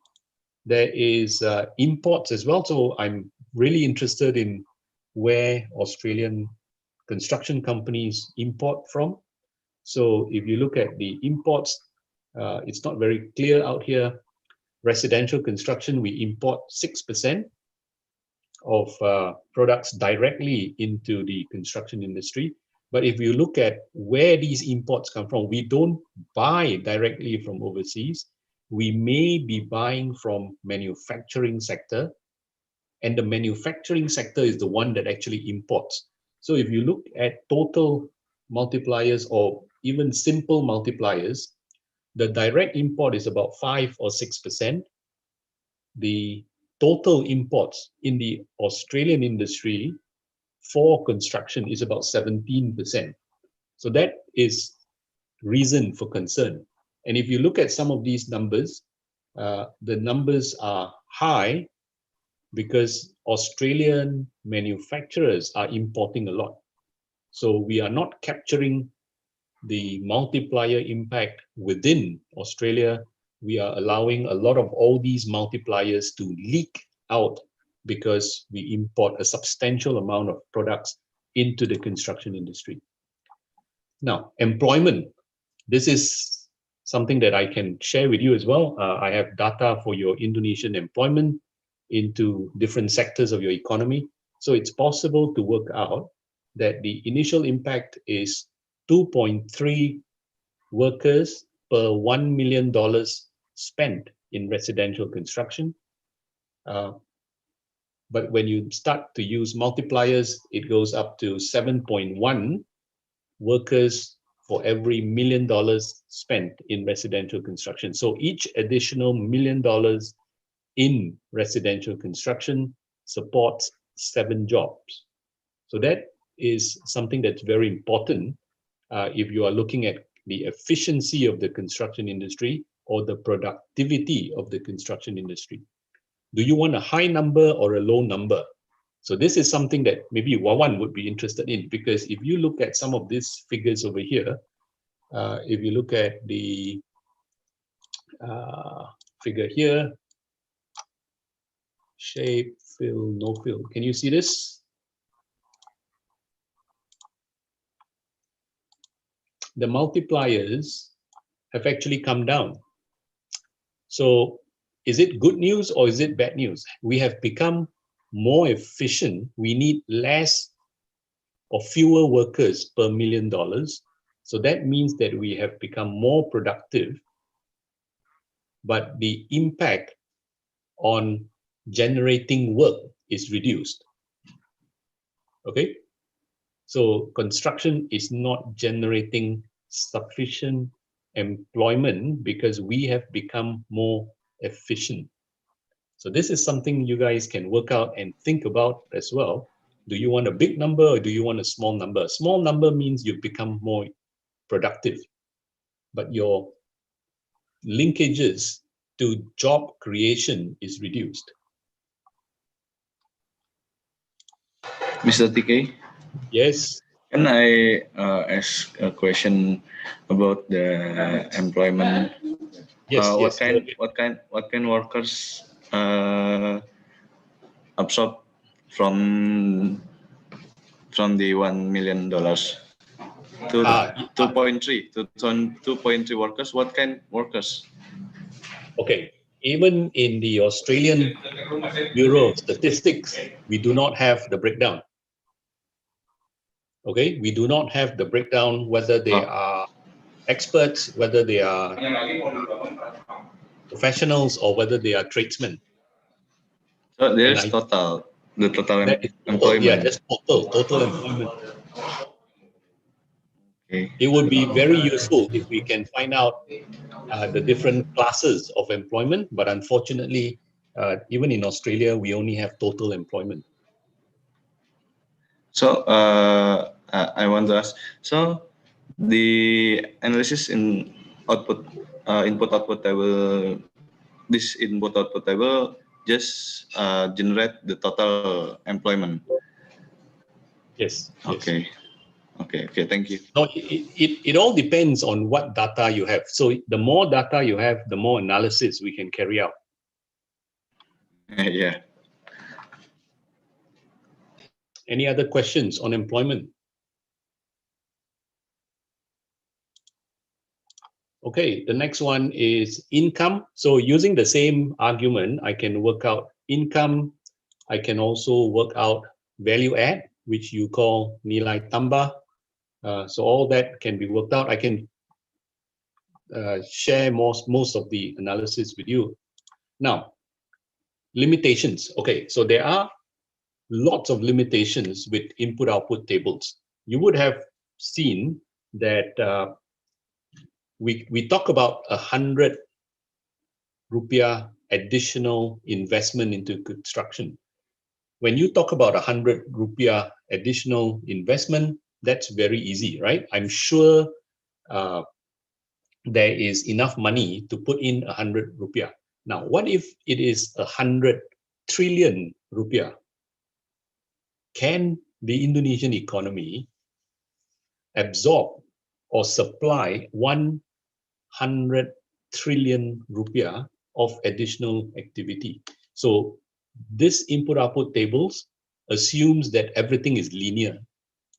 There is imports as well. So I'm really interested in where Australian construction companies import from. So if you look at the imports, it's not very clear out here. Residential construction, we import 6% of products directly into the construction industry. But if you look at where these imports come from, we don't buy directly from overseas. We may be buying from manufacturing sector, and the manufacturing sector is the one that actually imports. So if you look at total multipliers or even simple multipliers, the direct import is about 5 or 6%. The total imports in the Australian industry for construction is about 17%. So that is reason for concern. And if you look at some of these numbers, the numbers are high because Australian manufacturers are importing a lot. So we are not capturing the multiplier impact within Australia. We are allowing a lot of all these multipliers to leak out because we import a substantial amount of products into the construction industry. Now, employment. This is something that I can share with you as well. I have data for your Indonesian employment into different sectors of your economy. So it's possible to work out that the initial impact is 2.3 workers per $1 million spent in residential construction. But when you start to use multipliers, it goes up to 7.1 workers for every $1 million spent in residential construction. So each additional $1 million in residential construction supports 7 jobs. So that is something that's very important if you are looking at the efficiency of the construction industry or the productivity of the construction industry. Do you want a high number or a low number? So this is something that maybe Wawan would be interested in, because if you look at some of these figures over here, if you look at the figure here, shape, fill, no fill. Can you see this? The multipliers have actually come down. So is it good news or is it bad news? We have become more efficient. We need less or fewer workers per $1 million. So that means that we have become more productive, but the impact on generating work is reduced. Okay? So construction is not generating sufficient employment because we have become more efficient. So this is something you guys can work out and think about as well. Do you want a big number or do you want a small number? Small number means you've become more productive, but your linkages to job creation is reduced. Mr. TK? Yes. Can I ask a question about the employment? Yes. What Yes. kind workers absorb from the $1 million to 2.3 to 2.3 workers? What kind workers? Okay. Even in the Australian Bureau of Statistics, we do not have the breakdown. Okay, we do not have the breakdown whether they are experts, whether they are professionals, or whether they are tradesmen. So there's the total employment. Yeah, just total employment. Okay. It would be very useful if we can find out the different classes of employment, but unfortunately, even in Australia, we only have total employment. So I want to ask, so the analysis in input-output table, this input-output table just generate the total employment. Yes. Okay. Okay. Thank you. No, it all depends on what data you have. So the more data you have, the more analysis we can carry out. Yeah. Any other questions on employment? Okay, the next one is income. So using the same argument, I can work out income. I can also work out value add, which you call nilai tambah. So all that can be worked out. I can share most of the analysis with you. Now, limitations. Okay, so there are lots of limitations with input-output tables. You would have seen that we talk about 100 rupiah additional investment into construction. When you talk about 100 rupiah additional investment, that's very easy, right? I'm sure there is enough money to put in 100 rupiah. Now, what if it is 100 trillion rupiah? Can the Indonesian economy absorb or supply 100 trillion rupiah of additional activity? So this input-output tables assumes that everything is linear,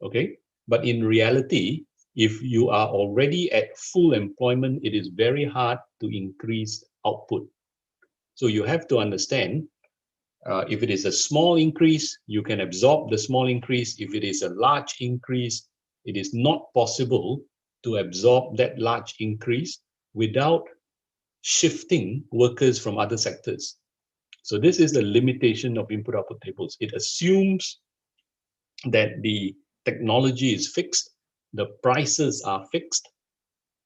okay? But in reality, if you are already at full employment, it is very hard to increase output. So you have to understand, if it is a small increase, you can absorb the small increase. If it is a large increase, it is not possible to absorb that large increase without shifting workers from other sectors. So this is the limitation of input-output tables. It assumes that the technology is fixed, the prices are fixed.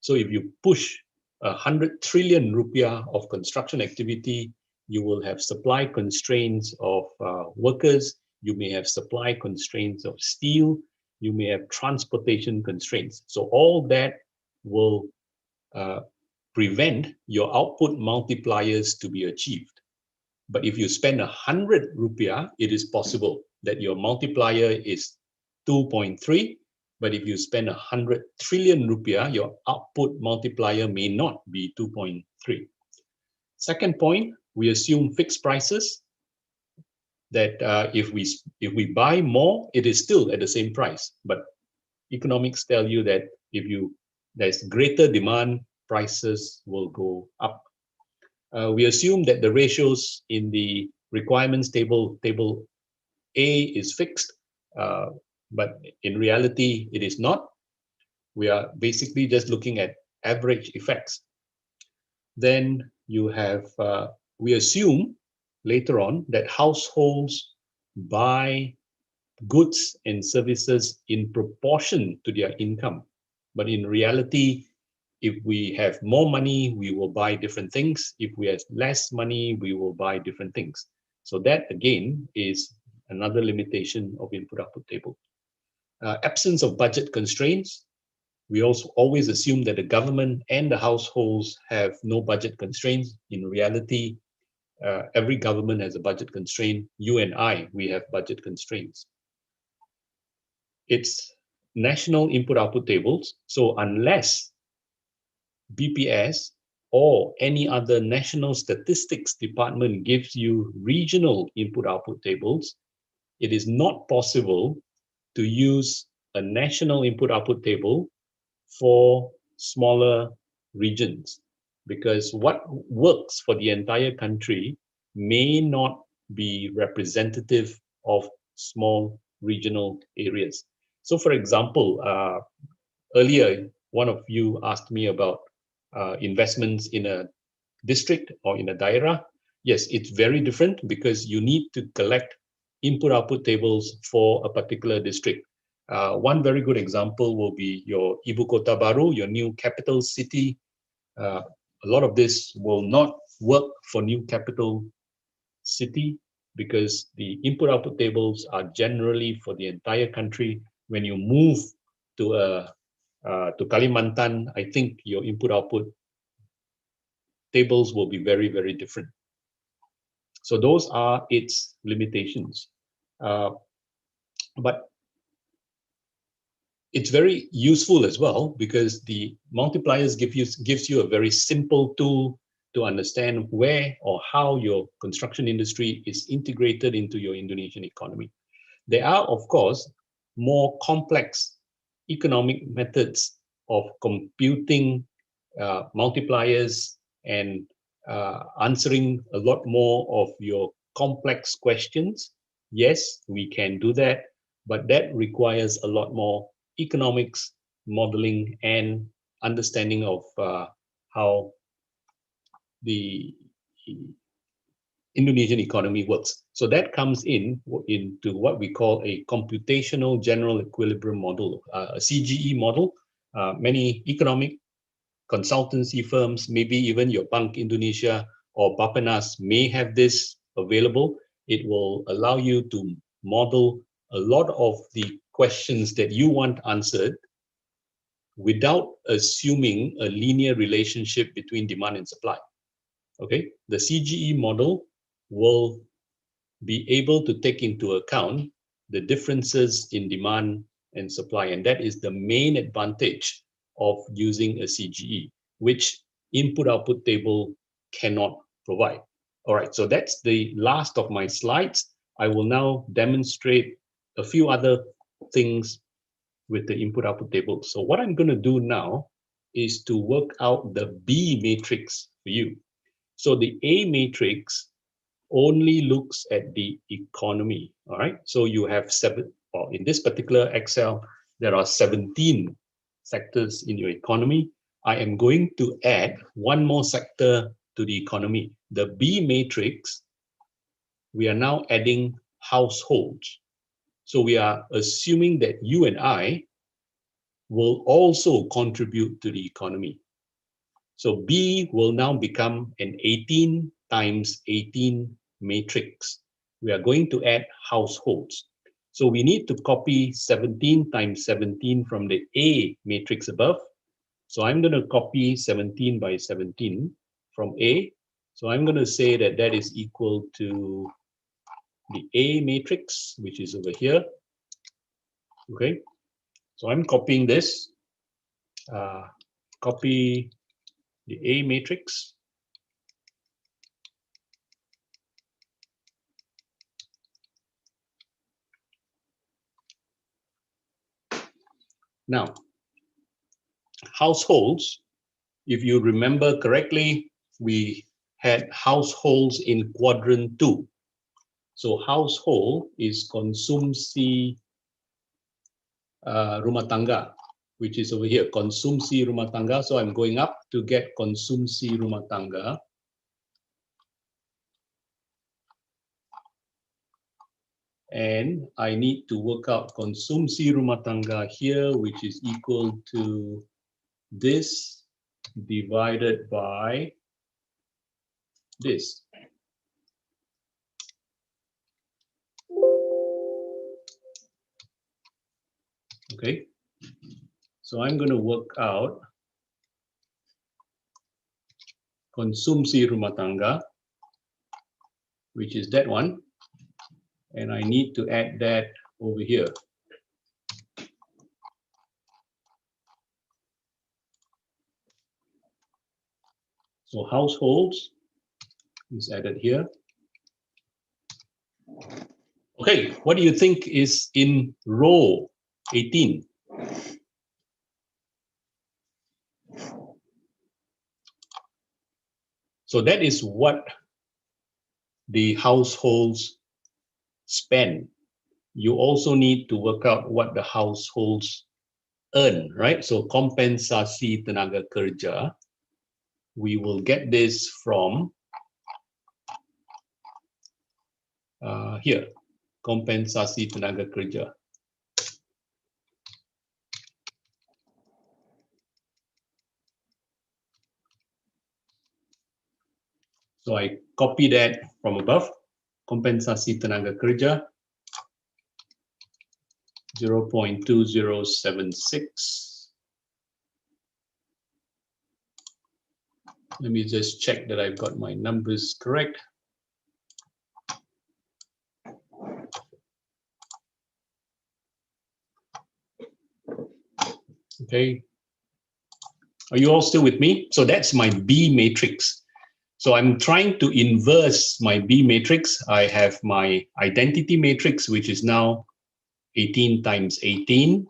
So if you push 100 trillion rupiah of construction activity, you will have supply constraints of workers, you may have supply constraints of steel, you may have transportation constraints. So all that will prevent your output multipliers to be achieved. But if you spend 100 rupiah, it is possible that your multiplier is 2.3. But if you spend 100 trillion rupiah, your output multiplier may not be 2.3. Second point, we assume fixed prices, that if we buy more, it is still at the same price. But economics tell you that if there's greater demand, prices will go up. We assume that the ratios in the requirements table A is fixed, but in reality, it is not. We are basically just looking at average effects. Then you have, we assume later on that households buy goods and services in proportion to their income. But in reality, if we have more money, we will buy different things. If we have less money, we will buy different things. So that again is another limitation of input-output table. Absence of budget constraints. We also always assume that the government and the households have no budget constraints. In reality, every government has a budget constraint. You and I, we have budget constraints. It's national input-output tables. So unless BPS or any other national statistics department gives you regional input-output tables, it is not possible to use a national input-output table for smaller regions, because what works for the entire country may not be representative of small regional areas. So for example, earlier, one of you asked me about investments in a district or in a daerah. Yes, it's very different because you need to collect input-output tables for a particular district. One very good example will be your Ibu Kota Baru, your new capital city. A lot of this will not work for new capital city because the input-output tables are generally for the entire country. When you move to Kalimantan, I think your input-output tables will be very, very different. So those are its limitations. But it's very useful as well because the multipliers gives you a very simple tool to understand where or how your construction industry is integrated into your Indonesian economy. There are, of course, more complex economic methods of computing multipliers and answering a lot more of your complex questions. Yes, we can do that, but that requires a lot more economics, modeling, and understanding of how the Indonesian economy works. So that comes into what we call a computational general equilibrium model, a CGE model. Many economic consultancy firms, maybe even your Bank Indonesia or Bappenas may have this available. It will allow you to model a lot of the questions that you want answered without assuming a linear relationship between demand and supply. Okay, the CGE model will be able to take into account the differences in demand and supply, and that is the main advantage of using a CGE, which input-output table cannot provide. All right, so that's the last of my slides. I will now demonstrate a few other things with the input-output table. So what I'm going to do now is to work out the B matrix for you. So the A matrix only looks at the economy, all right? So you have in this particular Excel, there are 17 sectors in your economy. I am going to add one more sector to the economy. The B matrix, we are now adding households. So we are assuming that you and I will also contribute to the economy. So B will now become an 18 times 18 matrix. We are going to add households. So we need to copy 17 times 17 from the A matrix above. So I'm going to copy 17 by 17 from A. So I'm going to say that that is equal to the A matrix, which is over here. Okay, so I'm copying this. Copy the A matrix. Now, households, if you remember correctly, we had households in quadrant 2. So household is konsumsi rumah tangga, which is over here, konsumsi rumah tangga. So I'm going up to get konsumsi rumah tangga. And I need to work out konsumsi rumah tangga here, which is equal to this divided by this. Okay, so I'm going to work out konsumsi rumah tangga, which is that one, and I need to add that over here. So households is added here. Okay, what do you think is in row 18? So that is what the households spend. You also need to work out what the households earn, right? So kompensasi tenaga kerja, we will get this from here, kompensasi tenaga kerja. So I copy that from above, kompensasi tenaga kerja, 0.2076. Let me just check that I've got my numbers correct. Okay. Are you all still with me? So that's my B matrix. So I'm trying to inverse my B matrix. I have my identity matrix, which is now 18 times 18.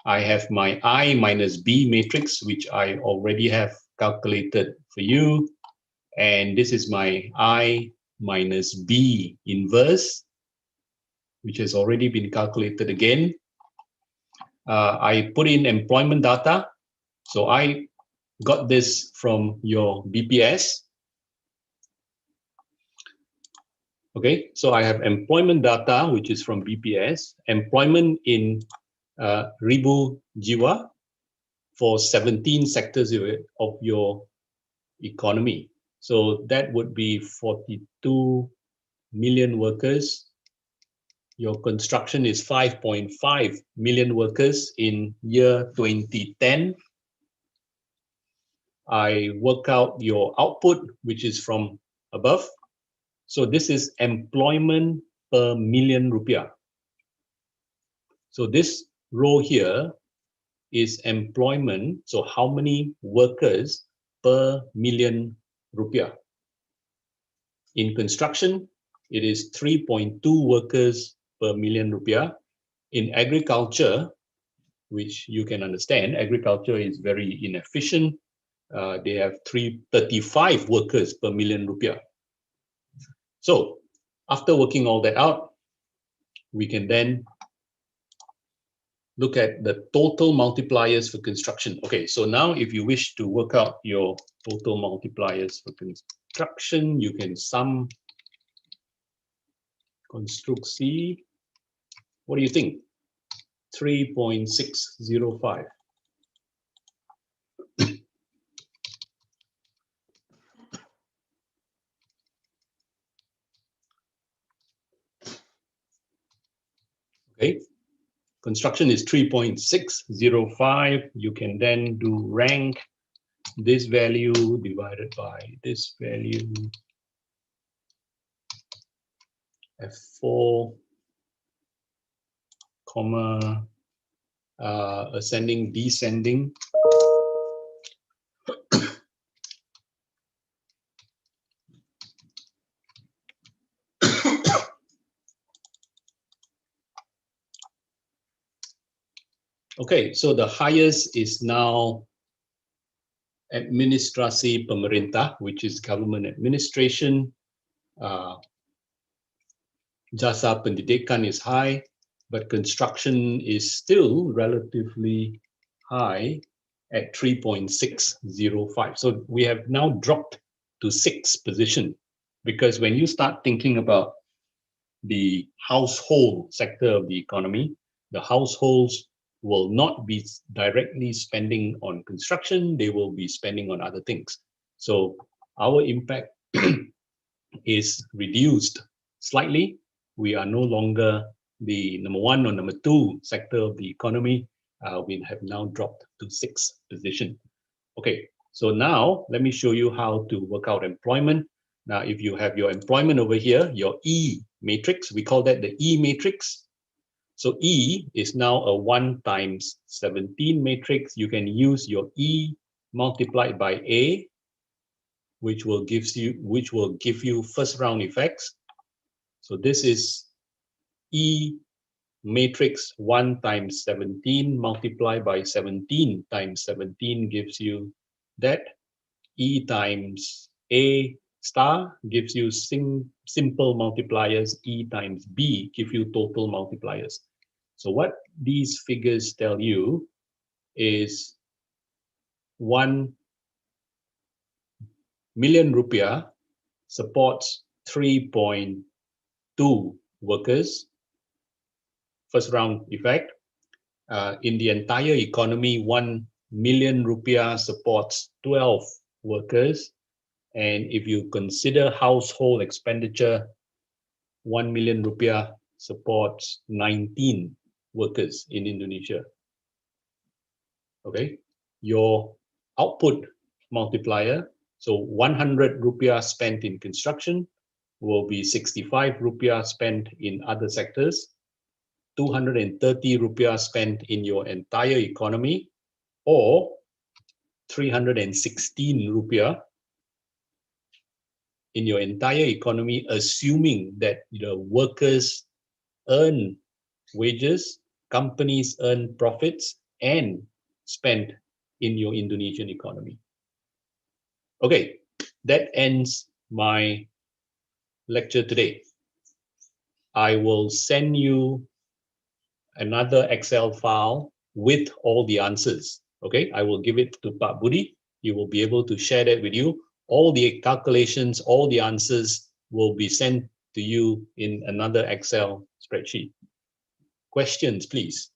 I have my I minus B matrix, which I already have calculated for you. And this is my I minus B inverse, which has already been calculated again. I put in employment data. So I got this from your BPS. Okay, so I have employment data, which is from BPS, employment in ribu jiwa for 17 sectors of your economy. So that would be 42 million workers. Your construction is 5.5 million workers in year 2010. I work out your output, which is from above. So this is employment per million rupiah. So this row here is employment. So how many workers per million rupiah? In construction, it is 3.2 workers per million rupiah. In agriculture, which you can understand, agriculture is very inefficient. They have 35 workers per million rupiah. So after working all that out, we can then look at the total multipliers for construction. Okay, so now if you wish to work out your total multipliers for construction, you can sum construksi. What do you think? 3.605. Okay, construction is 3.605. You can then do rank this value divided by this value, F4, comma, ascending, descending. Okay, so the highest is now administrasi pemerintah, which is government administration. Jasa pendidikan is high, but construction is still relatively high at 3.605. So we have now dropped to 6th position, because when you start thinking about the household sector of the economy, the households will not be directly spending on construction, they will be spending on other things. So our impact is reduced slightly. We are no longer the number 1 or number 2 sector of the economy. We have now dropped to 6th position. Okay, so now let me show you how to work out employment. Now, if you have your employment over here, your E matrix, we call that the E matrix. So E is now a 1 times 17 matrix. You can use your E multiplied by A, which will give you first round effects. So this is E matrix 1 times 17 multiplied by 17 times 17 gives you that. E times A star gives you simple multipliers. E times B give you total multipliers. So what these figures tell you is 1 million rupiah supports 3.2 workers, first round effect. In the entire economy, 1 million rupiah supports 12 workers. And if you consider household expenditure, 1 million rupiah supports 19 workers in Indonesia. Okay, your output multiplier, so 100 rupiah spent in construction will be 65 rupiah spent in other sectors, 230 rupiah spent in your entire economy, or 316 rupiah in your entire economy, assuming that the workers earn wages, companies earn profits, and spend in your Indonesian economy. Okay, that ends my lecture today. I will send you another Excel file with all the answers. Okay, I will give it to Pak Budi. He will be able to share that with you. All the calculations, all the answers will be sent to you in another Excel spreadsheet. Questions, please.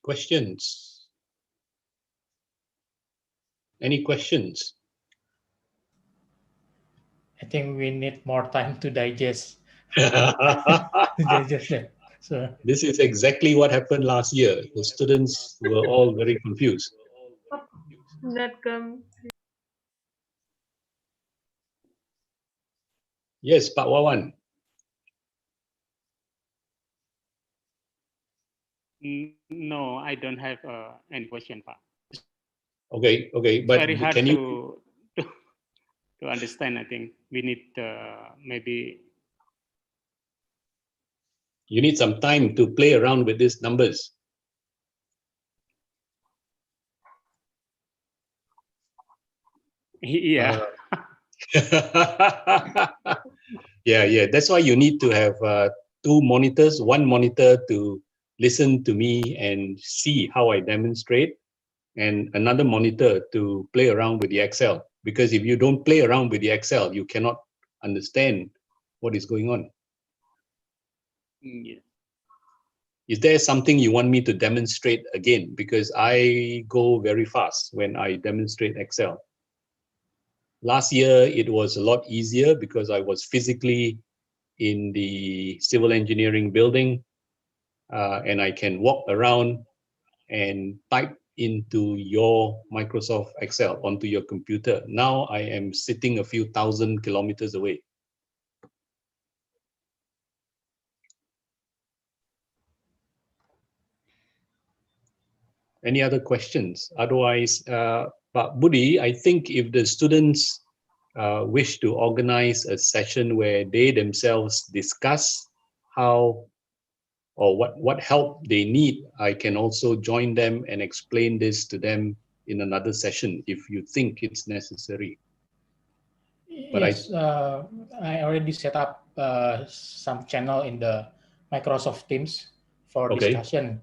Questions? Any questions? I think we need more time to digest. Digest that. So this is exactly what happened last year. The students were all very confused. That come. Yes, Pak Wawan. No, I don't have any question, Pak. Okay, but very hard can you to understand. I think we need maybe you need some time to play around with these numbers. Yeah. Yeah. That's why you need to have two monitors. One monitor to listen to me and see how I demonstrate, and another monitor to play around with the Excel. Because if you don't play around with the Excel, you cannot understand what is going on. Yeah. Is there something you want me to demonstrate again? Because I go very fast when I demonstrate Excel. Last year, it was a lot easier because I was physically in the civil engineering building, and I can walk around and type into your Microsoft Excel onto your computer. Now I am sitting a few thousand kilometers away. Any other questions? Otherwise, but Budi, I think if the students wish to organize a session where they themselves discuss how or what help they need, I can also join them and explain this to them in another session if you think it's necessary. But yes, I already set up some channel in the Microsoft Teams for discussion.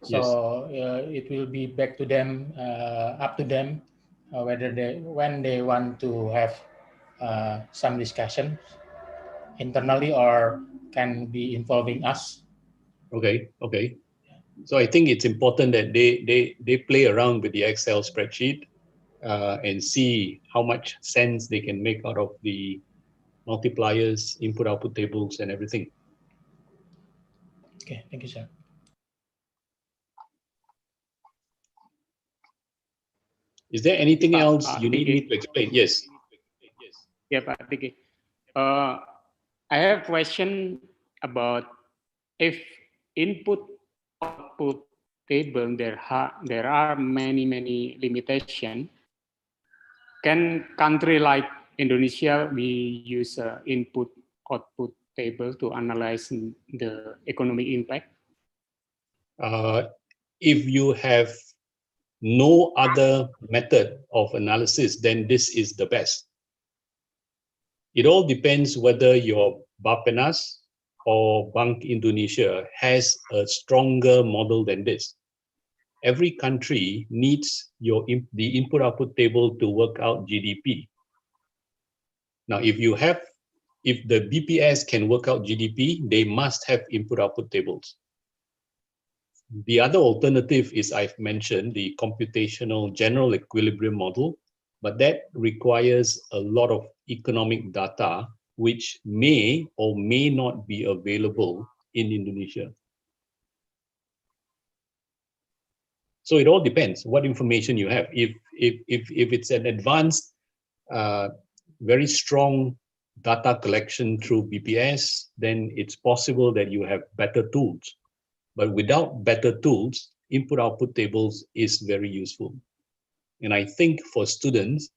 So it will be back to them, up to them, whether when they want to have some discussion internally or can be involving us. Okay. So I think it's important that they play around with the Excel spreadsheet and see how much sense they can make out of the multipliers, input-output tables, and everything. Okay, thank you, sir. Is there anything else you need me to explain? Yes. Yeah, Pak Tiki. I have a question about if input-output table there are many limitation. Can country like Indonesia we use input-output table to analyze the economic impact? If you have no other method of analysis, then this is the best. It all depends whether your Bappenas or Bank Indonesia has a stronger model than this. Every country needs the input-output table to work out GDP. Now, if the BPS can work out GDP, they must have input-output tables. The other alternative is, I've mentioned, the computational general equilibrium model, but that requires a lot of economic data, which may or may not be available in Indonesia. So it all depends what information you have. If it's an advanced, very strong data collection through BPS, then it's possible that you have better tools. But without better tools, input-output tables is very useful. And I think for students,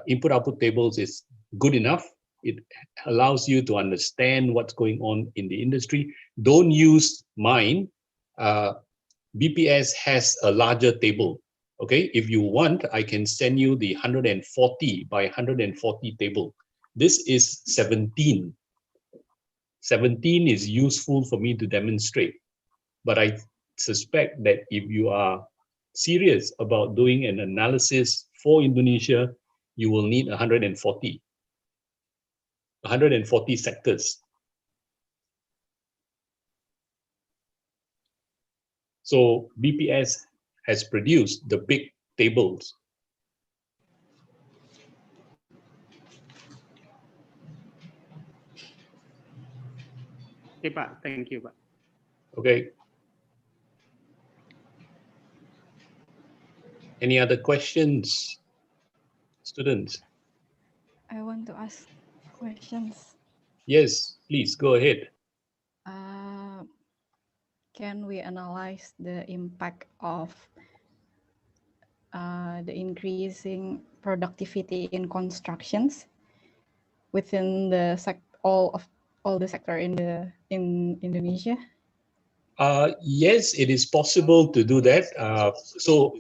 input-output tables is good enough. It allows you to understand what's going on in the industry. Don't use mine. BPS has a larger table. Okay, if you want, I can send you the 140 by 140 table. This is 17. 17 is useful for me to demonstrate. But I suspect that if you are serious about doing an analysis for Indonesia, you will need 140 sectors. So BPS has produced the big tables. Okay, Pak. Thank you, Pak. Okay. Any other questions, students? I want to ask questions. Yes, please go ahead. Can we analyze the impact of the increasing productivity in constructions within the all the sector in Indonesia? Yes, it is possible to do that. So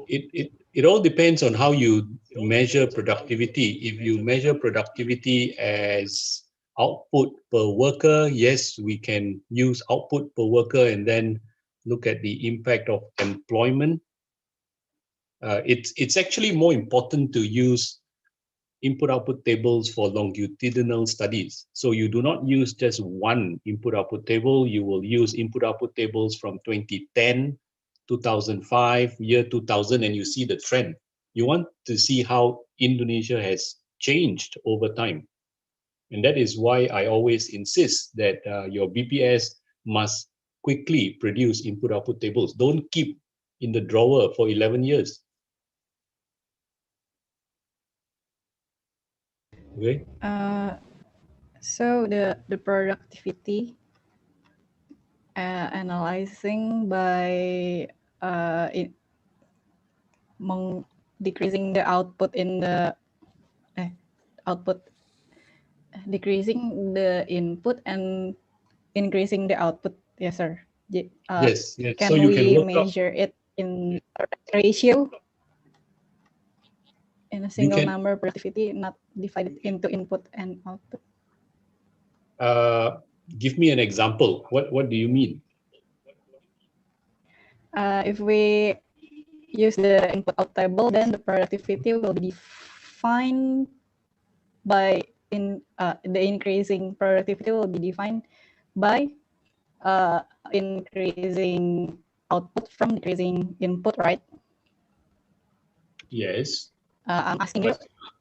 it all depends on how you measure productivity. If you measure productivity as output per worker, yes, we can use output per worker and then look at the impact of employment. It's actually more important to use input-output tables for longitudinal studies. So you do not use just one input-output table. You will use input-output tables from 2010, 2005, year 2000, and you see the trend. You want to see how Indonesia has changed over time. And that is why I always insist that your BPS must quickly produce input-output tables. Don't keep in the drawer for 11 years. Okay. So the productivity analyzing by decreasing the output in the decreasing the input and increasing the output. Yes, sir. Yes. Can so you we can work measure it in ratio? In a single number productivity, not divided into input and output. Give me an example. What do you mean? If we use the input-out table, then the productivity will be defined by the increasing productivity will be defined by increasing output from decreasing input, right? Yes. I'm asking you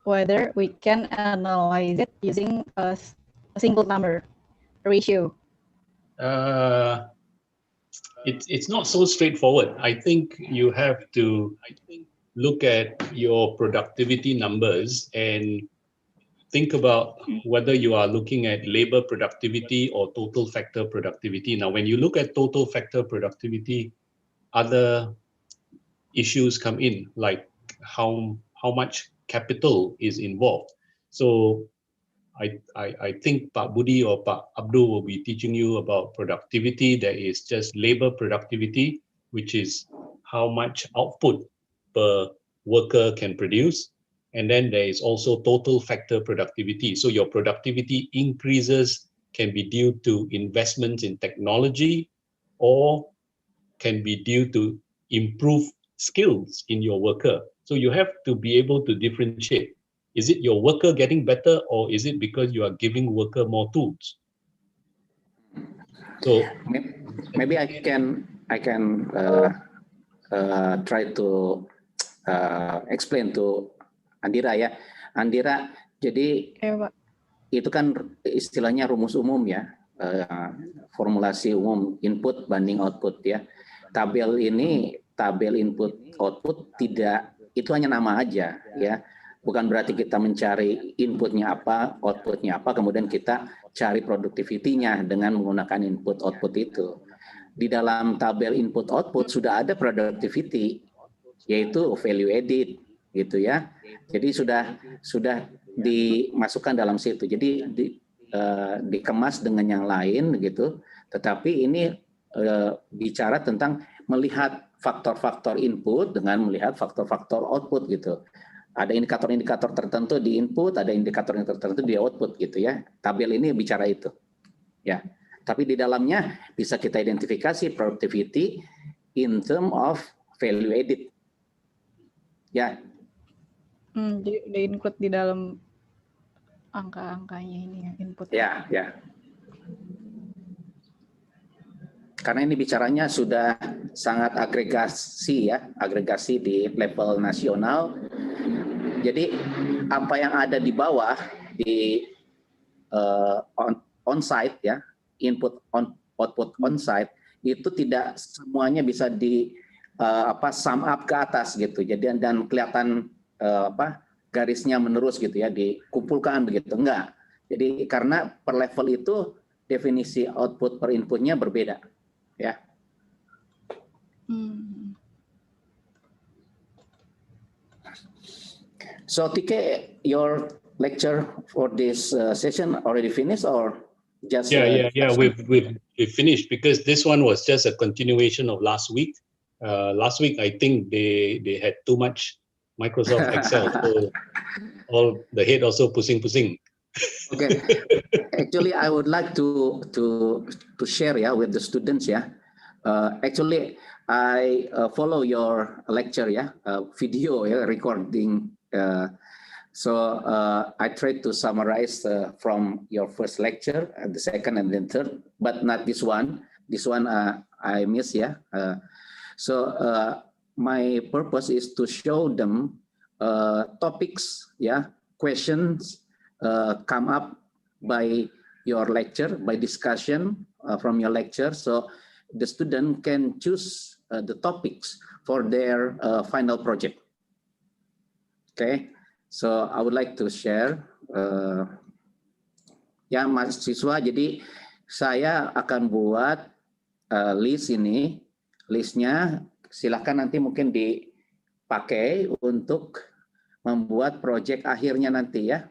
whether we can analyze it using a single number ratio. It's not so straightforward. I think you have to look at your productivity numbers and think about whether you are looking at labor productivity or total factor productivity. Now, when you look at total factor productivity, other issues come in, like how much capital is involved. So I think Pak Budi or Pak Abdul will be teaching you about productivity. There is just labor productivity, which is how much output per worker can produce. And then there is also total factor productivity. So your productivity increases can be due to investments in technology or can be due to improve skills in your worker. So you have to be able to differentiate. Is it your worker getting better, or is it because you are giving worker more tools? So maybe I can try to explain to Andira ya. Andira, jadi itu kan istilahnya rumus umum ya, formulasi umum input banding output ya. Tabel ini, tabel input output tidak, itu hanya nama aja ya. Bukan berarti kita mencari inputnya apa, outputnya apa, kemudian kita cari produktivitinya dengan menggunakan input output itu. Di dalam tabel input output sudah ada productivity, yaitu value added gitu ya. Jadi sudah dimasukkan dalam situ. Jadi dikemas dengan yang lain gitu. Tetapi ini bicara tentang melihat faktor-faktor input dengan melihat faktor-faktor output gitu. Ada indikator-indikator tertentu di input, ada indikator yang tertentu di output gitu ya. Tabel ini bicara itu. Ya. Tapi di dalamnya bisa kita identifikasi productivity in term of value added. Ya. Di-include di dalam angka-angkanya ini ya, input. Ya, ya. Karena ini bicaranya sudah sangat agregasi ya, agregasi di level nasional. Jadi apa yang ada di bawah di on-site ya, input output on-site itu tidak semuanya bisa di sum up ke atas gitu. Jadi dan kelihatan garisnya menerus gitu ya, dikumpulkan begitu, enggak. Jadi karena per level itu definisi output per inputnya berbeda ya. So TK, your lecture for this session already finished or just? Yeah. We've finished because this one was just a continuation of last week. Last week, I think they had too much Microsoft Excel, so all the head also pusing. Okay, actually, I would like to share with the students. Actually, I follow your lecture video recording. So I tried to summarize from your first lecture, the second and then third, but not this one. This one I miss. So my purpose is to show them topics, questions come up by your lecture, by discussion from your lecture. So the student can choose the topics for their final project. Okay, so I would like to share. Ya mahasiswa, jadi saya akan buat list ini. Listnya silahkan nanti mungkin dipakai untuk membuat proyek akhirnya nanti ya.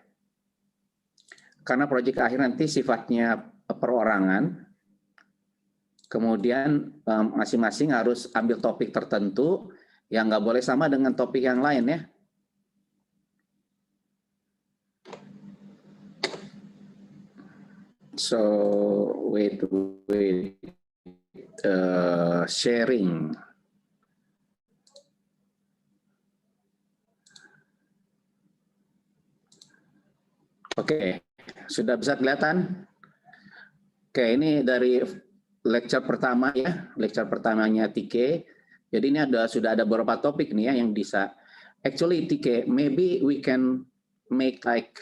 Karena proyek akhir nanti sifatnya perorangan. Kemudian masing-masing harus ambil topik tertentu yang nggak boleh sama dengan topik yang lain ya. So wait, sharing. Oke, sudah bisa kelihatan? Oke, ini dari lecture pertama ya, lecture pertamanya TK. Jadi ini sudah ada beberapa topik nih ya yang bisa. Actually TK, maybe we can make like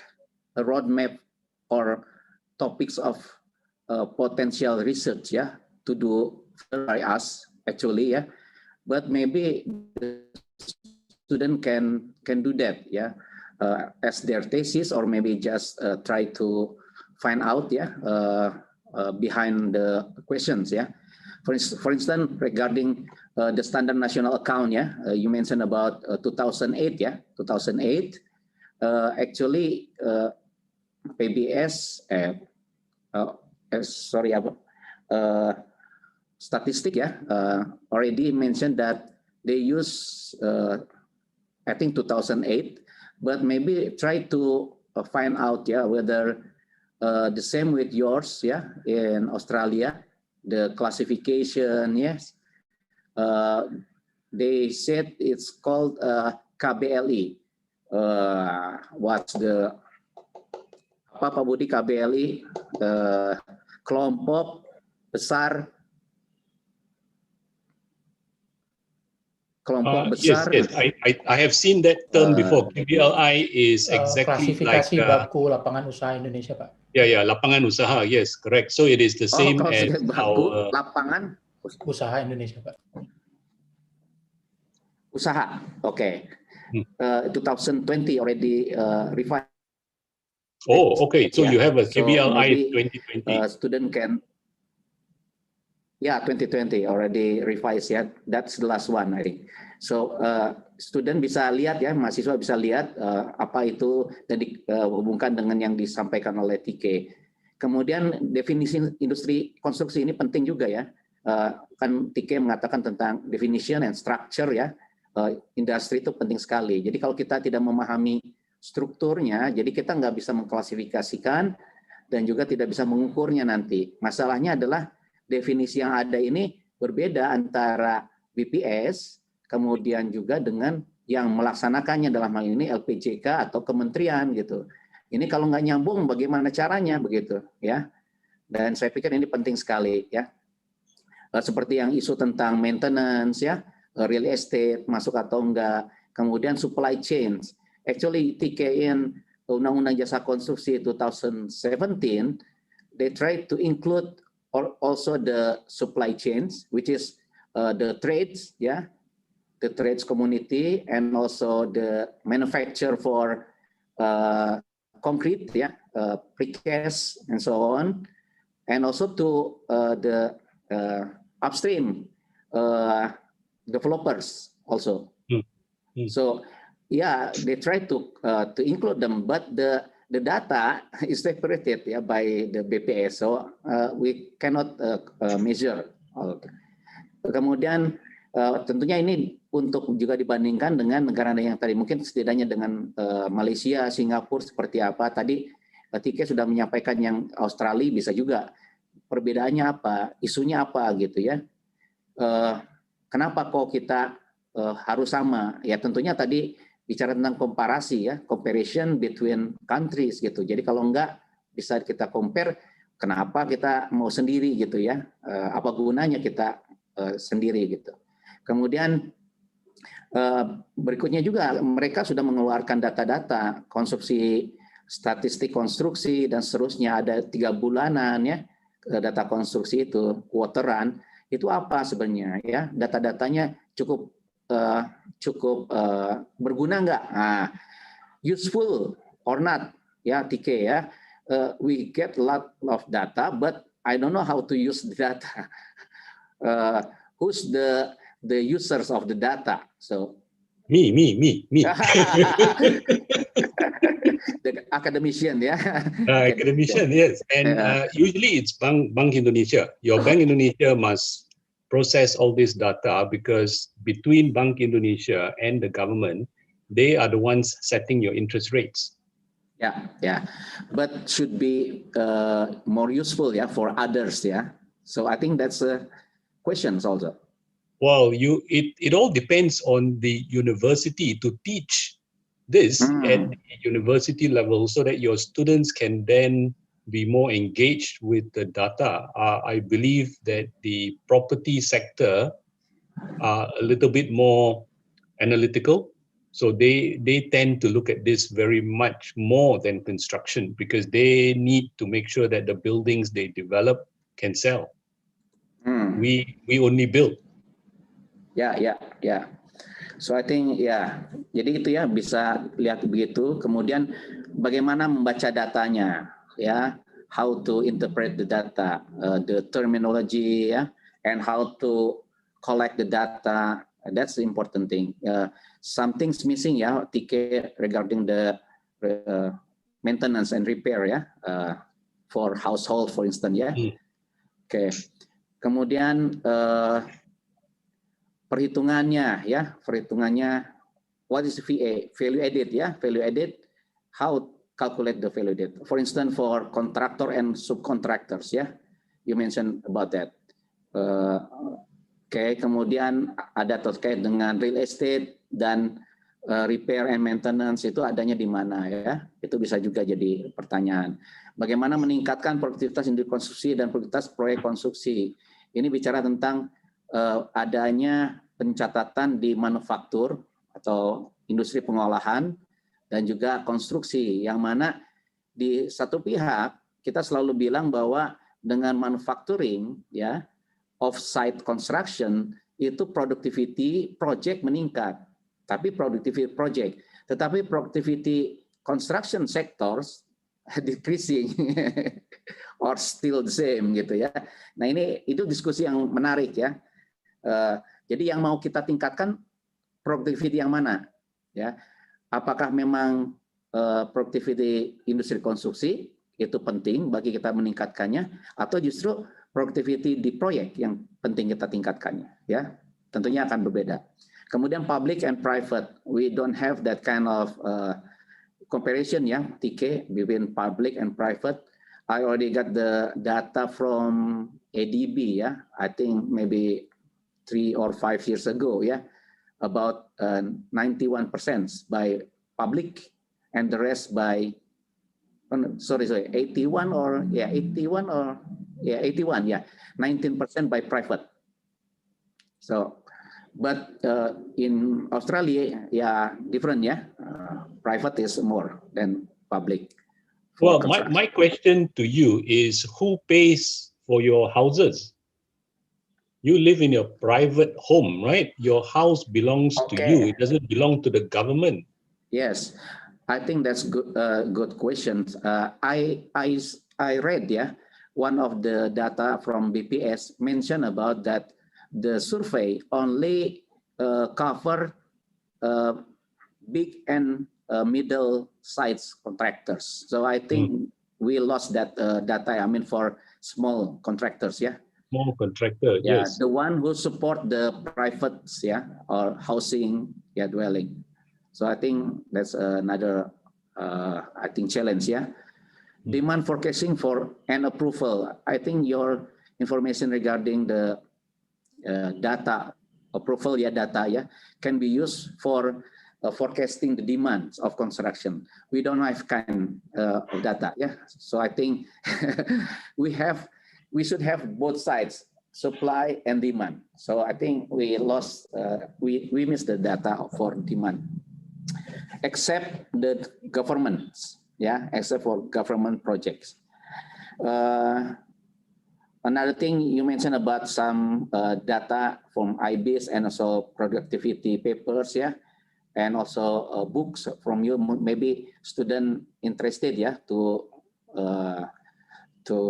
a roadmap or topics of potential research to do by us actually but maybe the student can do that as their thesis, or maybe just try to find out behind the questions for instance regarding the standard national account you mentioned about 2008 2008 actually PBS statistic already mentioned that they use I think 2008, but maybe try to find out whether the same with yours in Australia, the classification they said it's called KBLI. What's the Pak Budi KBLI, kelompok besar, Yes, I have seen that term before. KBLI is exactly klasifikasi baku lapangan usaha Indonesia, Pak. Ya, lapangan usaha, yes, correct. So it is the same as our lapangan usaha Indonesia, Pak. Usaha, okay. 2020 already revised. Oh, okay. So you have a KBLI so 2020. Student can, 2020 already revised That's the last one I think. So student bisa lihat mahasiswa bisa lihat apa itu dan dihubungkan dengan yang disampaikan oleh TK. Kemudian definisi industri konstruksi ini penting juga kan TK mengatakan tentang definition and structure industri itu penting sekali. Jadi kalau kita tidak memahami strukturnya, jadi kita nggak bisa mengklasifikasikan dan juga tidak bisa mengukurnya nanti. Masalahnya adalah definisi yang ada ini berbeda antara BPS, kemudian juga dengan yang melaksanakannya dalam hal ini LPJK atau kementerian gitu. Ini kalau nggak nyambung bagaimana caranya begitu Dan saya pikir ini penting sekali Seperti yang isu tentang maintenance real estate masuk atau enggak, kemudian supply chains. Actually, TK in Undang-Undang Jasa Konstruksi 2017, they tried to include also the supply chains, which is the trades, the trades community, and also the manufacture for concrete, precast, and so on, and also to the upstream developers also. So yeah, they try to include them, but the data is separated by the BPS, so we cannot measure. Kemudian tentunya ini untuk juga dibandingkan dengan negara yang tadi, mungkin setidaknya dengan Malaysia, Singapura seperti apa tadi. Tike sudah menyampaikan yang Australia bisa juga. Perbedaannya apa, isunya apa gitu ya. Kenapa kok kita harus sama? Ya tentunya tadi bicara tentang komparasi ya, comparison between countries gitu. Jadi kalau enggak bisa kita compare, kenapa kita mau sendiri gitu ya? Apa gunanya kita sendiri gitu. Kemudian berikutnya juga mereka sudah mengeluarkan data-data konsumsi, statistik konstruksi dan seterusnya, ada 3 bulanan ya data konstruksi itu, quarteran itu apa sebenarnya ya, data-datanya cukup berguna nggak? Nah, useful or not ya, TK ya. We get a lot of data, but I don't know how to use the data. Who's the users of the data? So me. The academician, yeah. Academician, yes. And usually it's Bank Indonesia. Your Bank Indonesia must process all this data, because between Bank Indonesia and the government, they are the ones setting your interest rates. Yeah. But should be more useful, yeah, for others, yeah. So I think that's questions also. Well, it all depends on the university to teach this at the university level, so that your students can then be more engaged with the data. I believe that the property sector are a little bit more analytical, so they tend to look at this very much more than construction, because they need to make sure that the buildings they develop can sell. We only build. Yeah. So I think jadi itu ya, bisa lihat begitu. Kemudian bagaimana membaca datanya, ya, how to interpret the data, the terminology, ya, and how to collect the data. That's the important thing. Something's missing, ya, TK, regarding the maintenance and repair, ya, for household, for instance, ya. Oke. Kemudian perhitungannya, what is VA, value added, ya, value added, how calculate the value added. For instance, for contractor and subcontractors, ya, you mentioned about that. Kemudian ada terkait dengan real estate dan repair and maintenance, itu adanya di mana, ya, itu bisa juga jadi pertanyaan. Bagaimana meningkatkan produktivitas industri konstruksi dan produktivitas proyek konstruksi. Ini bicara tentang adanya pencatatan di manufaktur atau industri pengolahan dan juga konstruksi, yang mana di satu pihak kita selalu bilang bahwa dengan manufacturing, ya, off-site construction, itu productivity project meningkat, tetapi productivity construction sectors decreasing or still the same gitu ya. Nah, itu diskusi yang menarik, ya. Jadi yang mau kita tingkatkan productivity yang mana, ya? Apakah memang productivity industri konstruksi itu penting bagi kita meningkatkannya, atau justru productivity di proyek yang penting kita tingkatkannya, ya? Tentunya akan berbeda. Kemudian public and private, we don't have that kind of comparison, ya, TK, between public and private. I already got the data from ADB, ya. I think maybe 3 or 5 years ago, yeah, about 91% by public and the rest by 81 or 19% by private. So, but in Australia, different, private is more than public. Well, my question to you is, who pays for your houses? You live in your private home, right? Your house belongs to you. It doesn't belong to the government. Yes, I think that's good question. I read, one of the data from BPS mentioned about that the survey only cover big and middle-sized contractors. So I think we lost that data. I mean, for small contractors, yeah. Small contractor, yeah, yes. the one who support the privates, yeah, or housing, yeah, dwelling. So I think that's another, I think, challenge, yeah. Demand forecasting for and approval. I think your information regarding the data approval, yeah, data, yeah, can be used for forecasting the demands of construction. We don't have kind of data, yeah. So I think we should have both sides, supply and demand. So I think we lost, we missed the data for demand, except the governments, yeah, except for government projects. Another thing you mentioned about some data from IBIS and also productivity papers, yeah, and also books from you. Maybe student interested, yeah, to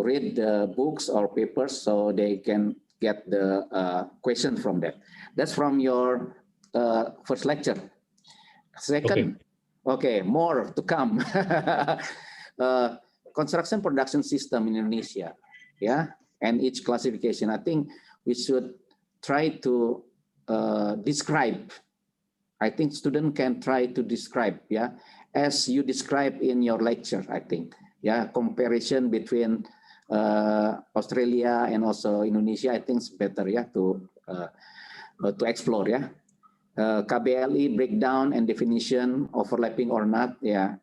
read the books or papers so they can get the question from that. That's from your first lecture. Second, okay, more to come. Construction production system in Indonesia, yeah, and each classification. I think we should try to describe. I think student can try to describe, yeah, as you describe in your lecture. I think, yeah, comparison between Australia and also Indonesia, I think it's better, yeah, to explore, yeah. KBLI breakdown and definition, overlapping or not, yeah.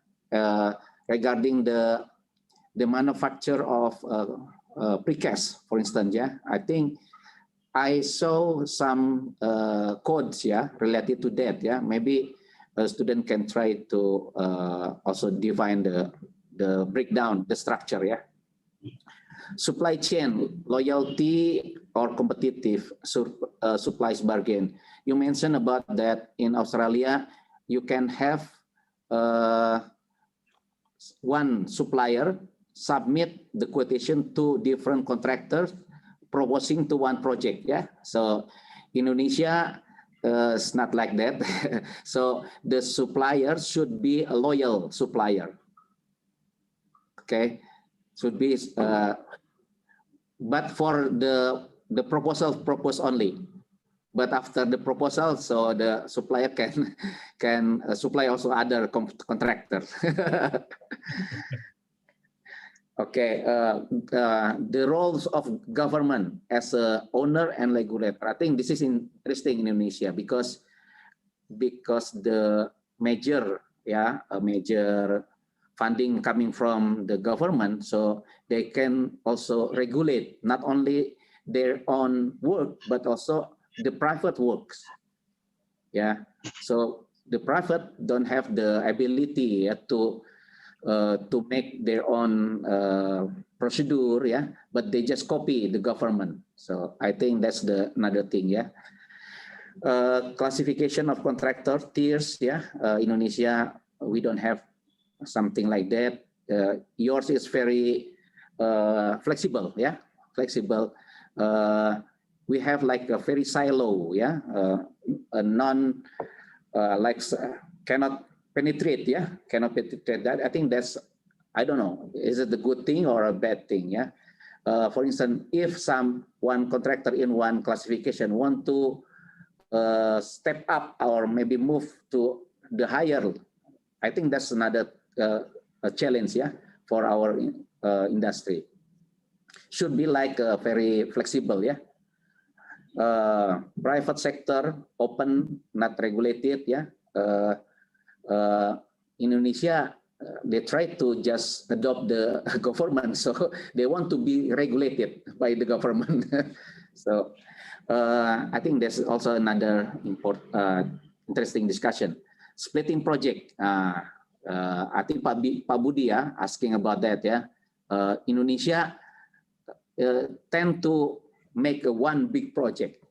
Regarding the manufacture of precast, for instance, yeah. I think I saw some codes, yeah, related to that, yeah. Maybe a student can try to also define the breakdown, the structure, yeah. Supply chain, loyalty or competitive supplies bargain. You mentioned about that in Australia, you can have one supplier submit the quotation to different contractors proposing to one project, yeah. So Indonesia it's not like that. So the supplier should be a loyal supplier, okay, should be but for the proposal propose only, but after the proposal, so the supplier can supply also other contractors. Okay, the roles of government as a owner and regulator. I think this is interesting in Indonesia because the major, yeah, a major funding coming from the government, so they can also regulate not only their own work but also the private works, yeah. So the private don't have the ability, yeah, to make their own procedure, yeah, but they just copy the government. So I think that's another thing, yeah. Classification of contractor tiers, yeah. Indonesia, we don't have something like that. Yours is very flexible, yeah, flexible. We have like a very silo, yeah, a non like cannot penetrate, yeah, cannot penetrate that. I think that's, I don't know, is it a good thing or a bad thing, yeah. For instance, if one contractor in one classification want to step up or maybe move to the higher, I think that's another a challenge, yeah, for our industry. Should be like very flexible, yeah. Private sector, open, not regulated, yeah. Indonesia, they try to just adopt the government, so they want to be regulated by the government. So I think there's also another interesting discussion. Splitting project. I think Pak Budi, yeah, asking about that, yeah. Indonesia tend to make one big project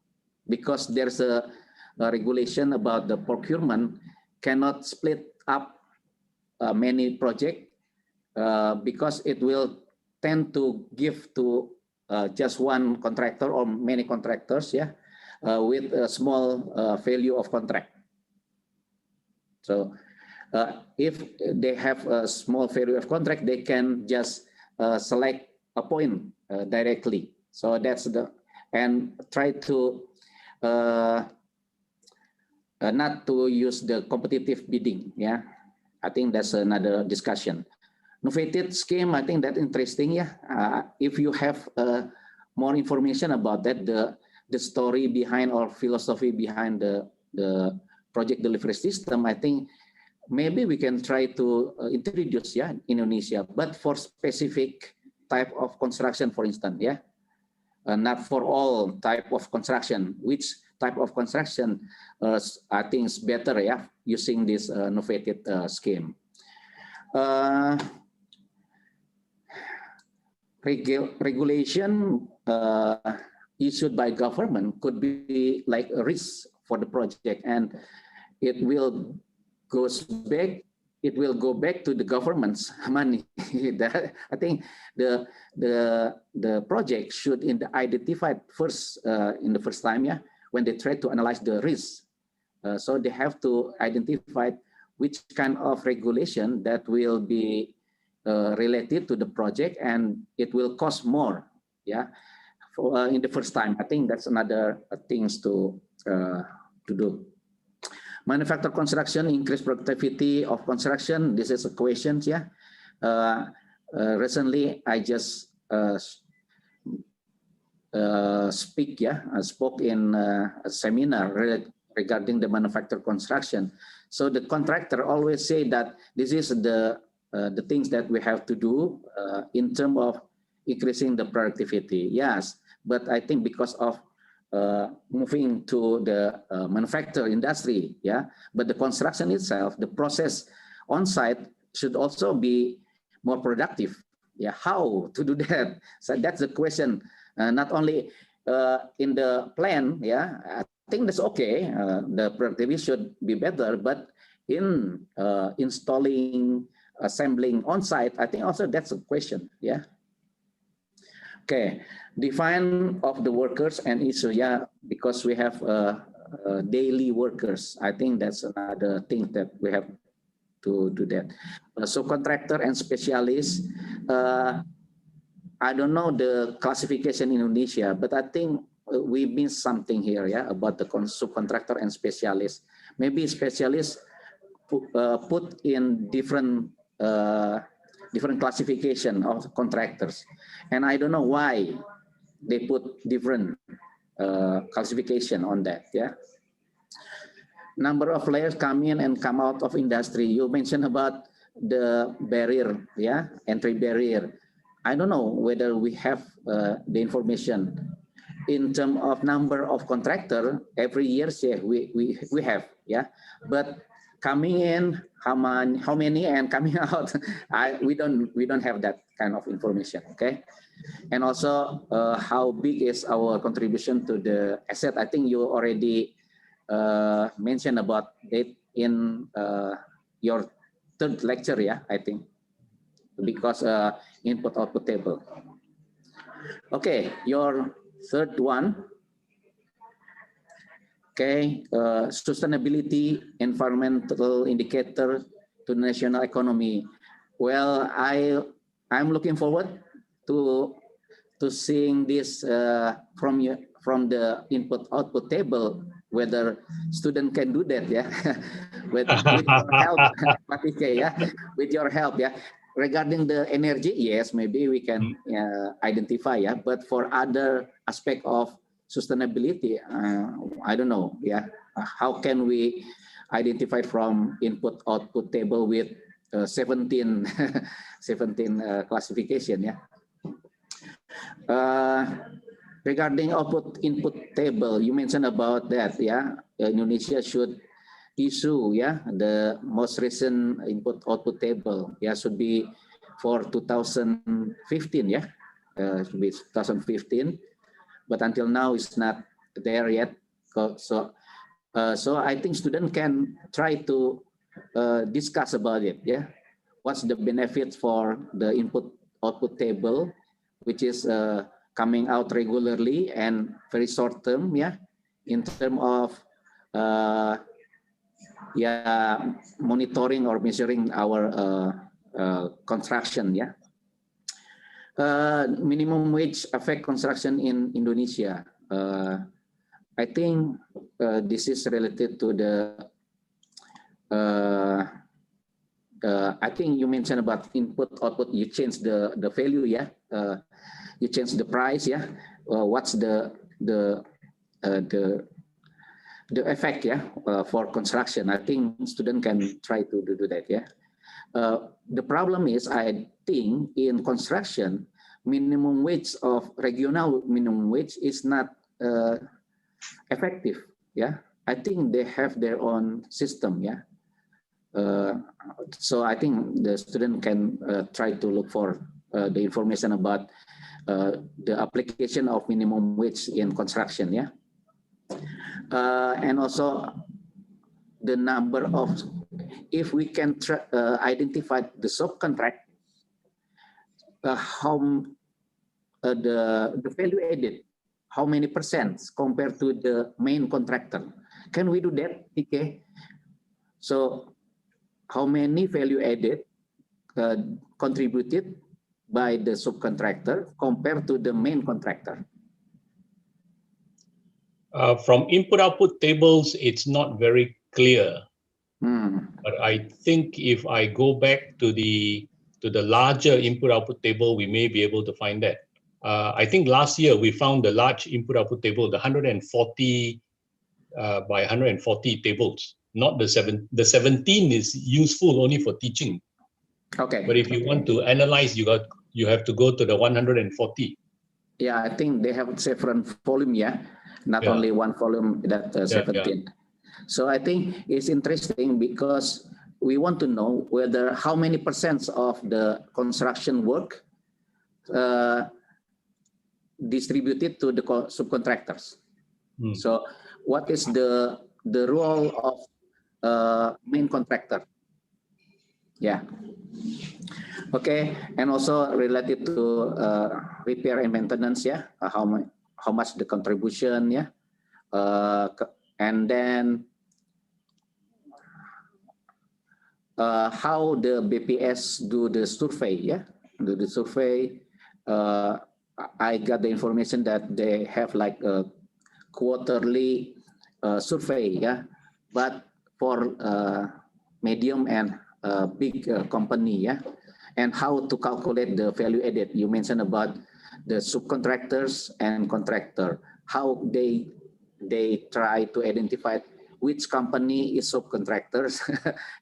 because there's a regulation about the procurement cannot split up many projects because it will tend to give to just one contractor or many contractors, yeah, with a small value of contract. So if they have a small value of contract, they can just select a point directly. So that's and try to not to use the competitive bidding. Yeah, I think that's another discussion. Novated scheme, I think that's interesting. Yeah, if you have more information about that, the story behind or philosophy behind the project delivery system, I think maybe we can try to introduce, yeah, Indonesia, but for specific type of construction, for instance, yeah, not for all type of construction. Which type of construction I think is better, yeah, using this novated scheme. Regulation issued by government could be like a risk for the project, and it will go back to the government's money. I think the project should identify first in the first time, yeah, when they try to analyze the risk. So they have to identify which kind of regulation that will be related to the project and it will cost more, yeah, in the first time. I think that's another things to do. Manufacture construction, increase productivity of construction. This is a question, yeah. Recently, I just spoke in a seminar regarding the manufacture construction. So the contractor always say that this is the things that we have to do in terms of increasing the productivity. Yes, but I think because of moving to the manufacturing industry, yeah, but the construction itself, the process on site should also be more productive. Yeah, how to do that? So that's the question. Not only in the plan, yeah, I think that's okay. The productivity should be better, but in installing, assembling on site, I think also that's a question. Yeah. Okay, define of the workers and issue, yeah, because we have daily workers. I think that's another thing that we have to do that. So contractor and specialists, I don't know the classification in Indonesia, but I think we missed something here, yeah, about the subcontractor and specialists. Maybe specialists put in different classification of contractors, and I don't know why they put different classification on that. Yeah, number of players come in and come out of industry. You mentioned about the barrier, yeah, entry barrier. I don't know whether we have the information in terms of number of contractor every year. Yeah, we have, yeah, but coming in, how many and coming out, we don't have that kind of information. Okay, and also how big is our contribution to the asset? I think you already mentioned about it in your third lecture, yeah, I think, because input-output table. Okay, your third one. Okay, sustainability, environmental indicator to national economy. Well, I'm looking forward to seeing this from the input-output table, whether student can do that, yeah, with your help, yeah, with your help, yeah. Regarding the energy, yes, maybe we can identify, yeah, but for other aspect of sustainability, I don't know, yeah. How can we identify from input-output table with 17 classification, yeah. Regarding output-input table, you mentioned about that, yeah. Indonesia should issue, yeah, the most recent input-output table, yeah, should be for 2015, yeah, should be 2015, but until now it's not there yet. So I think students can try to discuss about it, yeah. What's the benefit for the input-output table, which is coming out regularly and very short term, yeah, in terms of monitoring or measuring our construction. Minimum wage affect construction in Indonesia. I think this is related to I think you mentioned about input output. You change the value, you change the price, what's the effect, for construction. I think student can try to do that, the problem is, I think in construction, minimum wage of regional minimum wage is not effective. I think they have their own system. So I think the student can try to look for the information about the application of minimum wage in construction. And also the number of, if we can identify the subcontract, how the value added, how many percent compared to the main contractor. Can we do that? Okay. So how many value added contributed by the subcontractor compared to the main contractor? From input-output tables, it's not very clear. But I think if I go back to the larger input-output table, we may be able to find that. I think last year we found the large input-output table, the 140 by 140 tables. Not the 7. The 17 is useful only for teaching. Okay. But if you want to analyze, you have to go to the 140. Yeah, I think they have several volume, not only one volume, that 17. So I think it's interesting because we want to know whether how many percent of the construction work distributed to the subcontractors. So what is the role of main contractor? Okay, and also related to repair and maintenance, how much the contribution, and then how the BPS do the survey, do the survey. I got the information that they have like a quarterly survey, but for medium and big company, and how to calculate the value added. You mentioned about the subcontractors and contractor, how they try to identify which company is subcontractors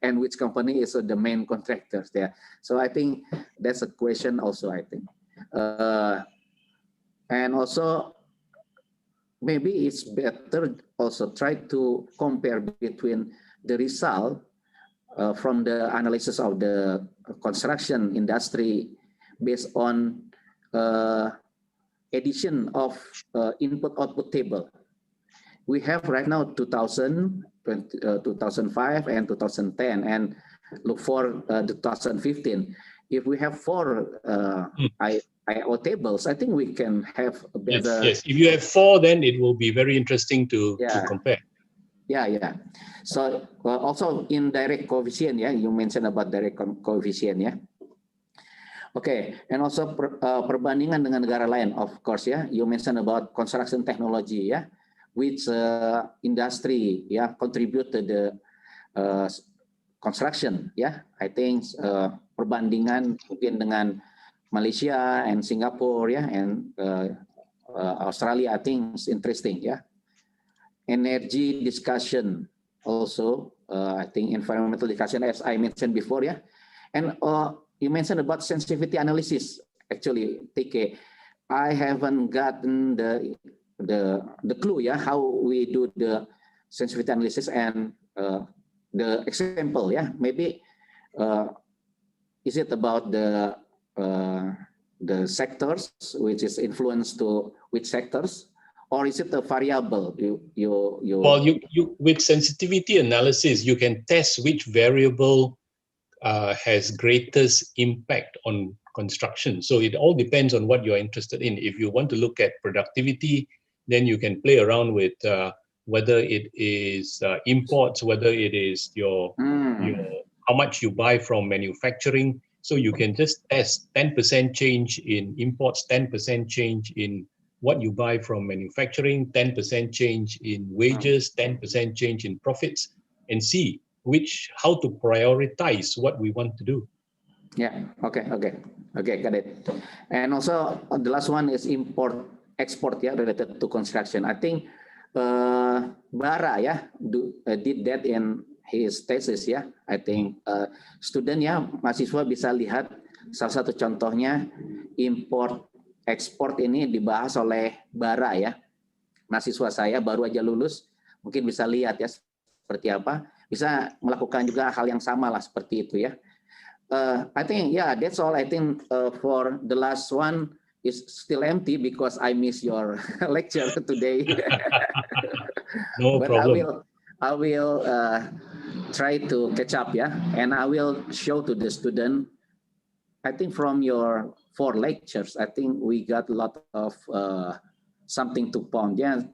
and which company is the main contractors there. So I think that's a question also, I think. And also, maybe it's better also try to compare between the result from the analysis of the construction industry based on addition of input-output table. We have right now 2000, 2005, and 2010, and look for 2015. If we have 4 IO tables, I think we can have a better. Yes. If you have 4, then it will be very interesting to compare. So also indirect coefficient, you mentioned about direct coefficient, Okay, and also perbandingan dengan negara lain, of course, You mentioned about construction technology, which industry, contribute to the construction, I think perbandingan mungkin dengan Malaysia and Singapore, and Australia, I think is interesting, Energy discussion also, I think environmental discussion, as I mentioned before, and you mentioned about sensitivity analysis. Actually, TK, I haven't gotten the clue, how we do the sensitivity analysis and the example, maybe is it about the sectors, which is influenced to which sectors, or is it a variable? Well, you with sensitivity analysis, you can test which variable has greatest impact on construction. So it all depends on what you're interested in. If you want to look at productivity, then you can play around with whether it is imports, whether it is your how much you buy from manufacturing. So you can just test 10% change in imports, 10% change in what you buy from manufacturing, 10% change in wages, 10% change in profits, and see how to prioritize what we want to do. Yeah, okay, got it. And also the last one is import, export, yeah, related to construction. I think Bara, yeah, did that in his thesis, ya. I think student ya, mahasiswa bisa lihat salah satu contohnya import ekspor ini dibahas oleh Bara ya. Mahasiswa saya baru aja lulus, mungkin bisa lihat ya seperti apa, bisa melakukan juga hal yang sama lah seperti itu ya. I think yeah, that's all. I think for the last one is still empty because I miss your lecture today. No but problem. I will try to catch up, yeah, and I will show to the student. I think from your 4 lectures, I think we got a lot of something to ponder,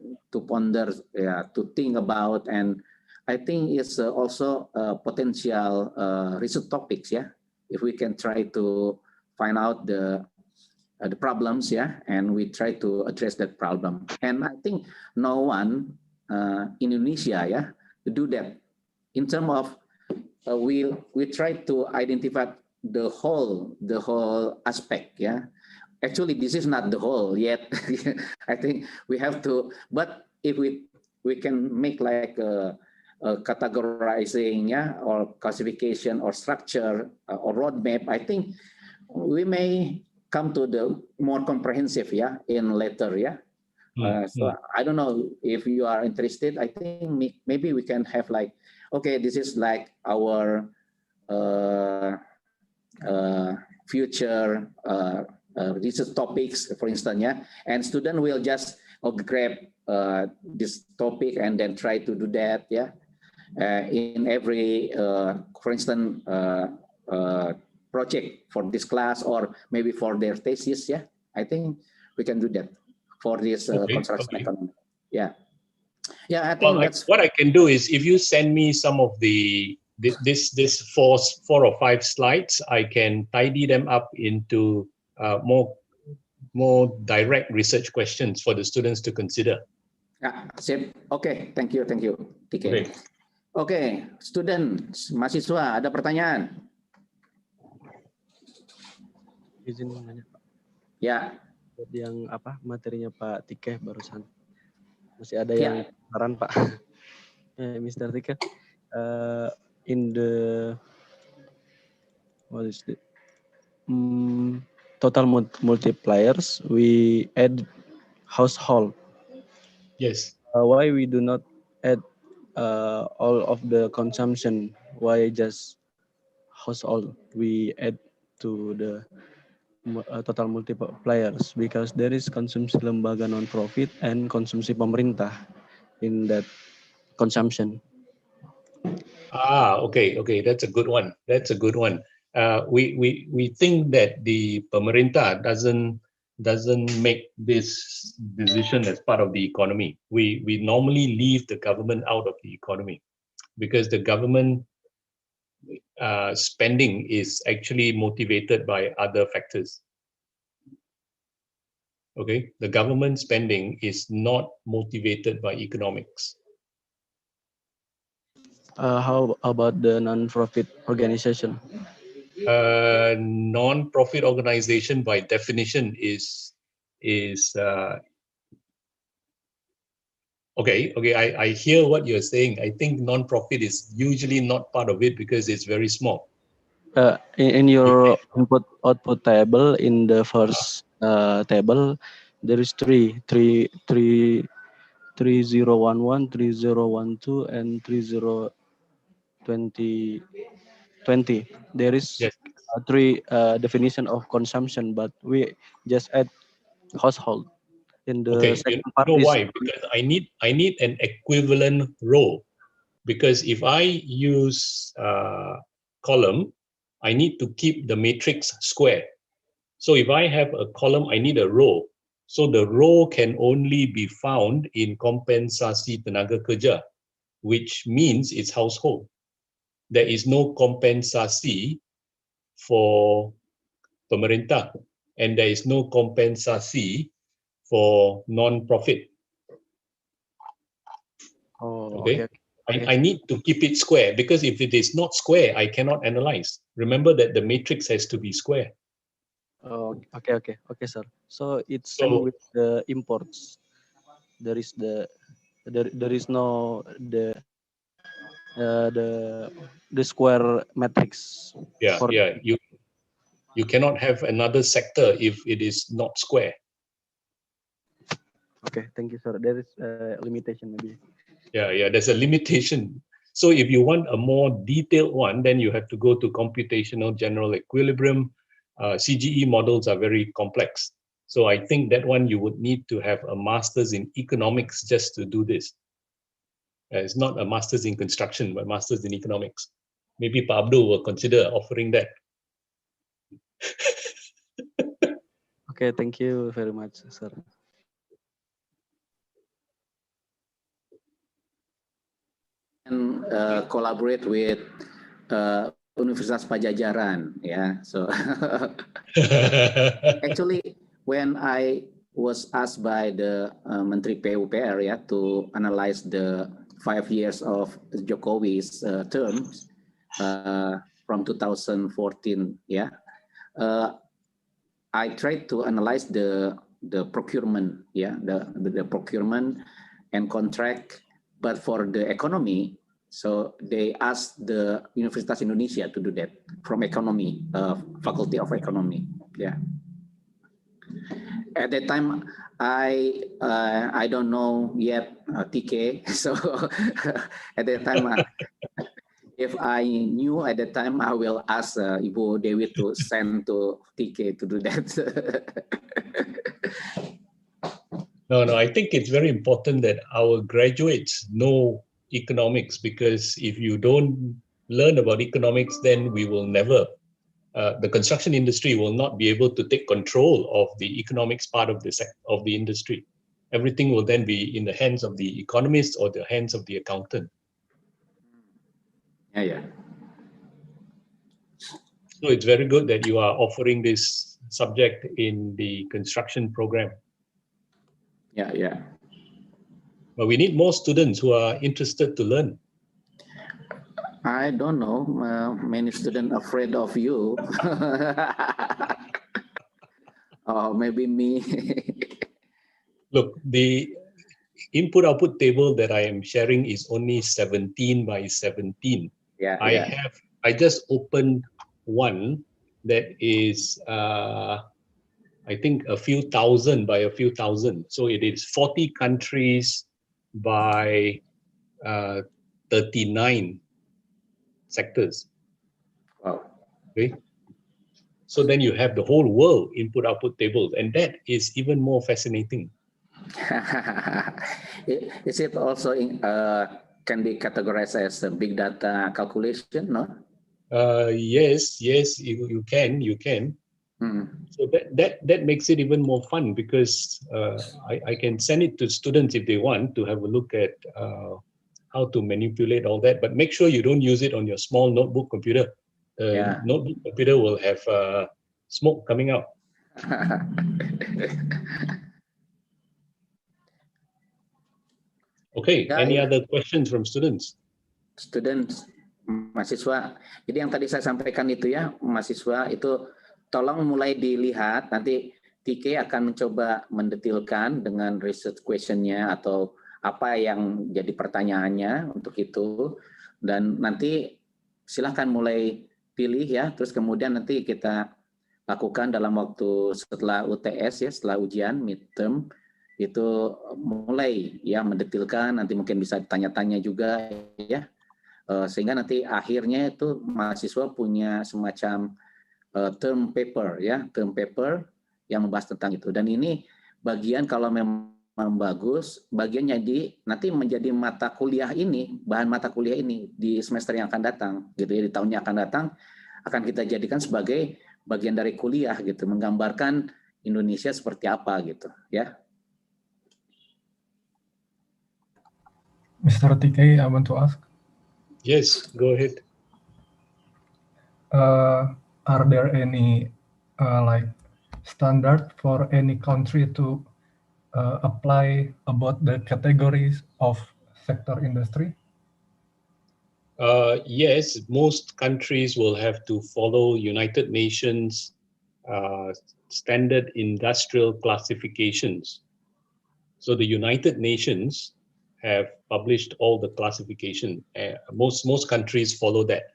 yeah, to think about, and I think it's also potential research topics, yeah. If we can try to find out the problems, yeah, and we try to address that problem. And I think no one in Indonesia, yeah, to do that. In terms of we try to identify the whole aspect, yeah. Actually, this is not the whole yet. I think we have to. But if we can make like a categorizing, yeah, or classification or structure or roadmap, I think we may come to the more comprehensive, yeah, in later, yeah. So I don't know if you are interested. I think maybe we can have like, okay, this is like our future research topics, for instance, yeah, and student will just grab this topic and then try to do that, yeah. In every, for instance, project for this class or maybe for their thesis, yeah. I think we can do that for this construction economy. Yeah, yeah. I think that's what I can do is if you send me some of this 4 or 5 slides, I can tidy them up into more direct research questions for the students to consider. Yeah, sip. Okay, thank you, TK. Okay, student, mahasiswa, ada pertanyaan? Izin nanya, Pak. Ya. Yang apa materinya Pak Tike barusan? Masih ada yang saran, Pak? Mr. Tike, in the what is it? Total multipliers, we add household. Yes. Why we do not add all of the consumption? Why just household? We add to the total multipliers because there is konsumsi lembaga non-profit and konsumsi pemerintah in that consumption. Okay, that's a good one. We think that the pemerintah doesn't make this decision as part of the economy. We normally leave the government out of the economy because the government spending is actually motivated by other factors. Okay, the government spending is not motivated by economics. How about the non-profit organization? Non-profit organization by definition is okay. I hear what you're saying. I think non-profit is usually not part of it because it's very small. In your input-output table, in the first table, there is 3011, 3012, and 3020. There is 3 definition of consumption, but we just add household. In the second part, you know why? Because I need an equivalent row. Because if I use column, I need to keep the matrix square. So if I have a column, I need a row. So the row can only be found in kompensasi tenaga kerja, which means it's household. There is no kompensasi for pemerintah, and there is no kompensasi for non-profit. Oh, Okay. okay. Okay. I need to keep it square, because if it is not square, I cannot analyze. Remember that the matrix has to be square. Oh, okay, sir. So it's So- same with the imports. There is no the square matrix. Yeah, you cannot have another sector if it is not square. Okay, thank you, sir. There is a limitation maybe. Yeah, there's a limitation. So if you want a more detailed one, then you have to go to computational general equilibrium. CGE models are very complex. So I think that one you would need to have a master's in economics just to do this. It's not a master's in construction, but master's in economics. Maybe Pak Abdul will consider offering that. Okay, thank you very much, sir. And collaborate with Universitas Pajajaran, yeah. So actually, when I was asked by the Menteri PUPR, yeah, to analyze the 5 years of Jokowi's terms from 2014, yeah, I tried to analyze the procurement, yeah, the procurement and contract. But for the economy, so they asked the Universitas Indonesia to do that from economy, Faculty of Economy. Yeah. At that time, I don't know yet TK. So at that time, if I knew at that time, I will ask Ibu Dewi to send to TK to do that. No, I think it's very important that our graduates know economics, because if you don't learn about economics, then we will never, the construction industry will not be able to take control of the economics part of the industry. Everything will then be in the hands of the economist or the hands of the accountant. Yeah. So it's very good that you are offering this subject in the construction program. Yeah. But we need more students who are interested to learn. I don't know. Many students afraid of you. Or maybe me. Look, the input-output table that I am sharing is only 17 by 17. Yeah. I just opened one that is, I think, a few thousand by a few thousand. So it is 40 countries by 39 sectors. Wow. Okay. So then you have the whole world input-output tables, and that is even more fascinating. Is it also can be categorized as a big data calculation? No. Yes, you can. So that makes it even more fun, because I can send it to students if they want to have a look at how to manipulate all that. But make sure you don't use it on your small notebook computer. Notebook computer will have smoke coming out. Okay, any other questions from students? Students, mahasiswa. Jadi yang tadi saya sampaikan itu ya, mahasiswa itu tolong mulai dilihat, nanti TK akan mencoba mendetilkan dengan research question-nya atau apa yang jadi pertanyaannya untuk itu, dan nanti silahkan mulai pilih ya, terus kemudian nanti kita lakukan dalam waktu setelah UTS ya, setelah ujian midterm, itu mulai ya mendetilkan, nanti mungkin bisa tanya-tanya juga ya, sehingga nanti akhirnya itu mahasiswa punya semacam term paper ya, term paper yang membahas tentang itu. Dan ini bagian kalau memang bagus, bagiannya nanti menjadi mata kuliah ini, bahan mata kuliah ini di semester yang akan datang gitu ya, di tahun yang akan datang akan kita jadikan sebagai bagian dari kuliah gitu, menggambarkan Indonesia seperti apa gitu ya. Mr. TK, I want to ask. Yes, go ahead. Are there any like standard for any country to apply about the categories of sector industry? Yes, most countries will have to follow United Nations standard industrial classifications. So the United Nations have published all the classification. Most countries follow that.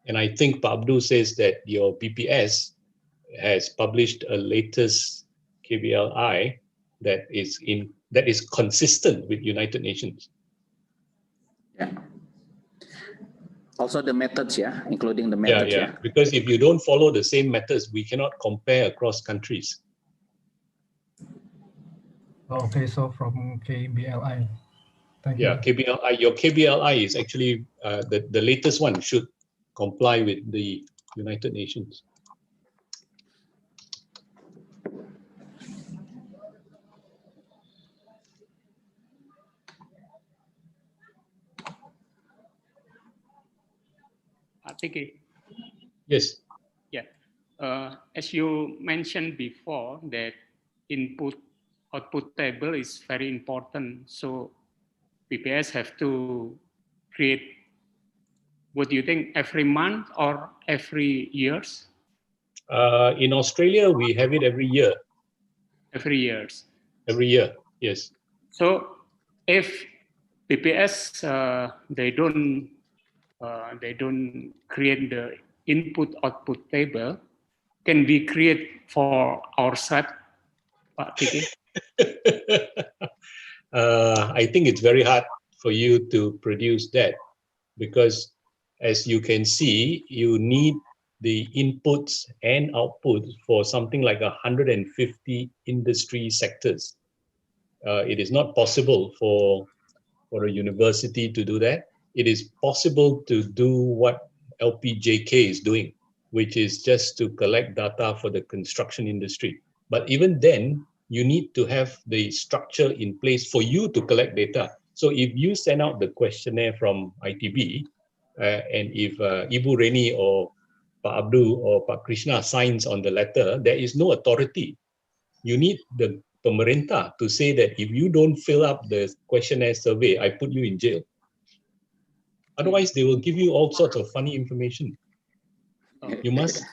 And I think Pak Abdul says that your BPS has published a latest KBLI that is consistent with United Nations. Yeah. Also the methods, including the methods. Yeah. Because if you don't follow the same methods, we cannot compare across countries. Okay, so from KBLI. Thank you. KBLI. Your KBLI is actually the latest one should comply with the United Nations. Tiki. Yes. Yeah. As you mentioned before, that input-output table is very important. So BPS have to create, what do you think, every month or every years? In Australia, we have it every year. Every years. Every year, yes. So if BPS they don't create the input-output table, can we create for ourselves, Pak Tiki? I think it's very hard for you to produce that because, as you can see, you need the inputs and outputs for something like 150 industry sectors. It is not possible for a university to do that. It is possible to do what LPJK is doing, which is just to collect data for the construction industry. But even then, you need to have the structure in place for you to collect data. So if you send out the questionnaire from ITB, and if Ibu Reni or Pak Abdul or Pak Krishna signs on the letter, there is no authority. You need the pemerintah to say that if you don't fill up the questionnaire survey, I put you in jail. Otherwise, they will give you all sorts of funny information. You must.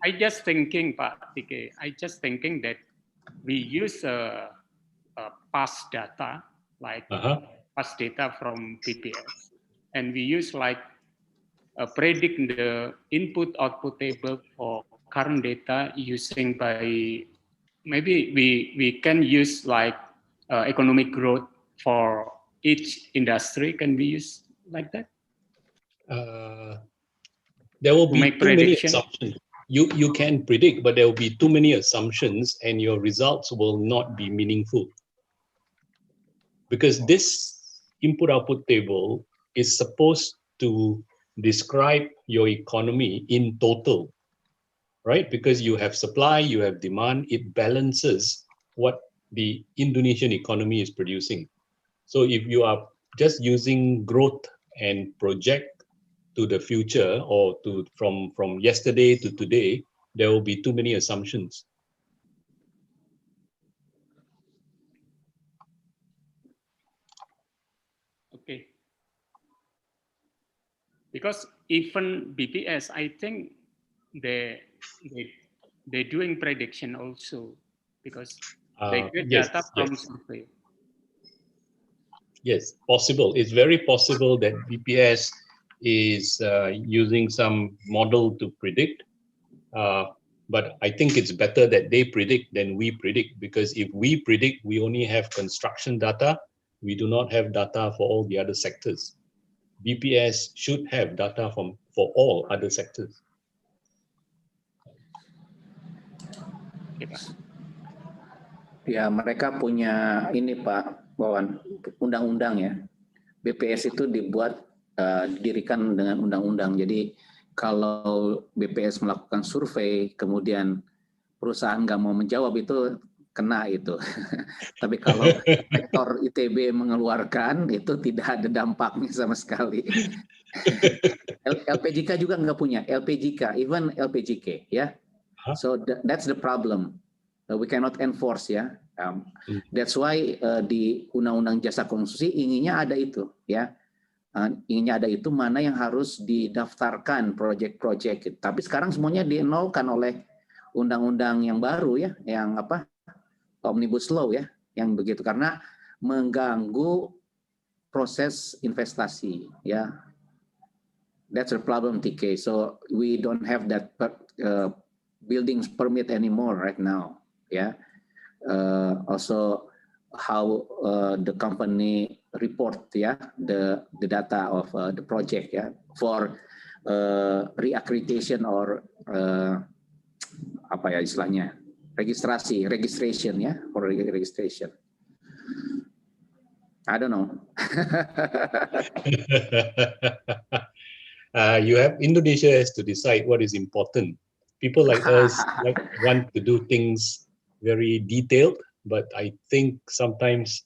I just thinking, Pak TK, I just thinking that we use past data, like past data from BPS, and we use like predict the input-output table for current data using by, maybe we can use like economic growth for each industry. Can we use like that? There will to be make too many prediction? assumptions. You can predict, but there will be too many assumptions and your results will not be meaningful. Because this input-output table is supposed to describe your economy in total, right? Because you have supply, you have demand, it balances what the Indonesian economy is producing. So if you are just using growth and project to the future or to from yesterday to today, there will be too many assumptions. Okay. Because even BPS, I think they're doing prediction also, because they get data from survey. Yes, possible. It's very possible that BPS is using some model to predict. But I think it's better that they predict than we predict, because if we predict, we only have construction data. We do not have data for all the other sectors. BPS should have data for all other sectors. Ya, mereka punya ini Pak Wawan, undang-undang ya. BPS itu didirikan dengan undang-undang. Jadi kalau BPS melakukan survei, kemudian perusahaan nggak mau menjawab, itu kena itu. Tapi kalau rektor ITB mengeluarkan, itu tidak ada dampaknya sama sekali. LPJK juga nggak punya, LPJK, even LPJK, ya. So that's the problem. We cannot enforce, ya. That's why di Undang-Undang Jasa Konstruksi inginnya ada itu, ya. Inginnya ada itu mana yang harus didaftarkan proyek-proyek. Tapi sekarang semuanya dienolkan oleh undang-undang yang baru, ya, yang apa, Omnibus Law, ya, yang begitu, karena mengganggu proses investasi, ya. That's the problem, TK. So we don't have that buildings permit anymore right now, ya. Also how the company report, ya, the data of the project, ya, for reaccreditation or apa ya istilahnya, registration, ya, for registration. I don't know. You have Indonesia has to decide what is important. People like us want to do things very detailed, but I think sometimes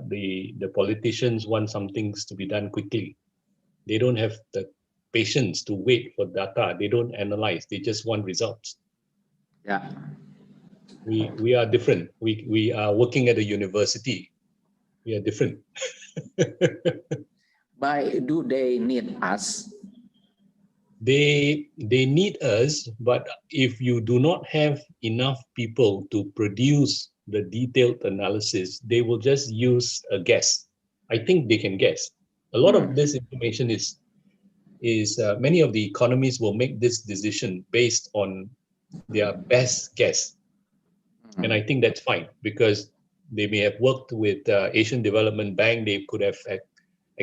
the politicians want some things to be done quickly. They don't have the patience to wait for data. They don't analyze. They just want results. Yeah. We are different. We are working at a university. We are different. But do they need us? They need us, but if you do not have enough people to produce the detailed analysis, they will just use a guess. I think they can guess. A lot of this information is many of the economists will make this decision based on their best guess. And I think that's fine because they may have worked with Asian Development Bank. They could have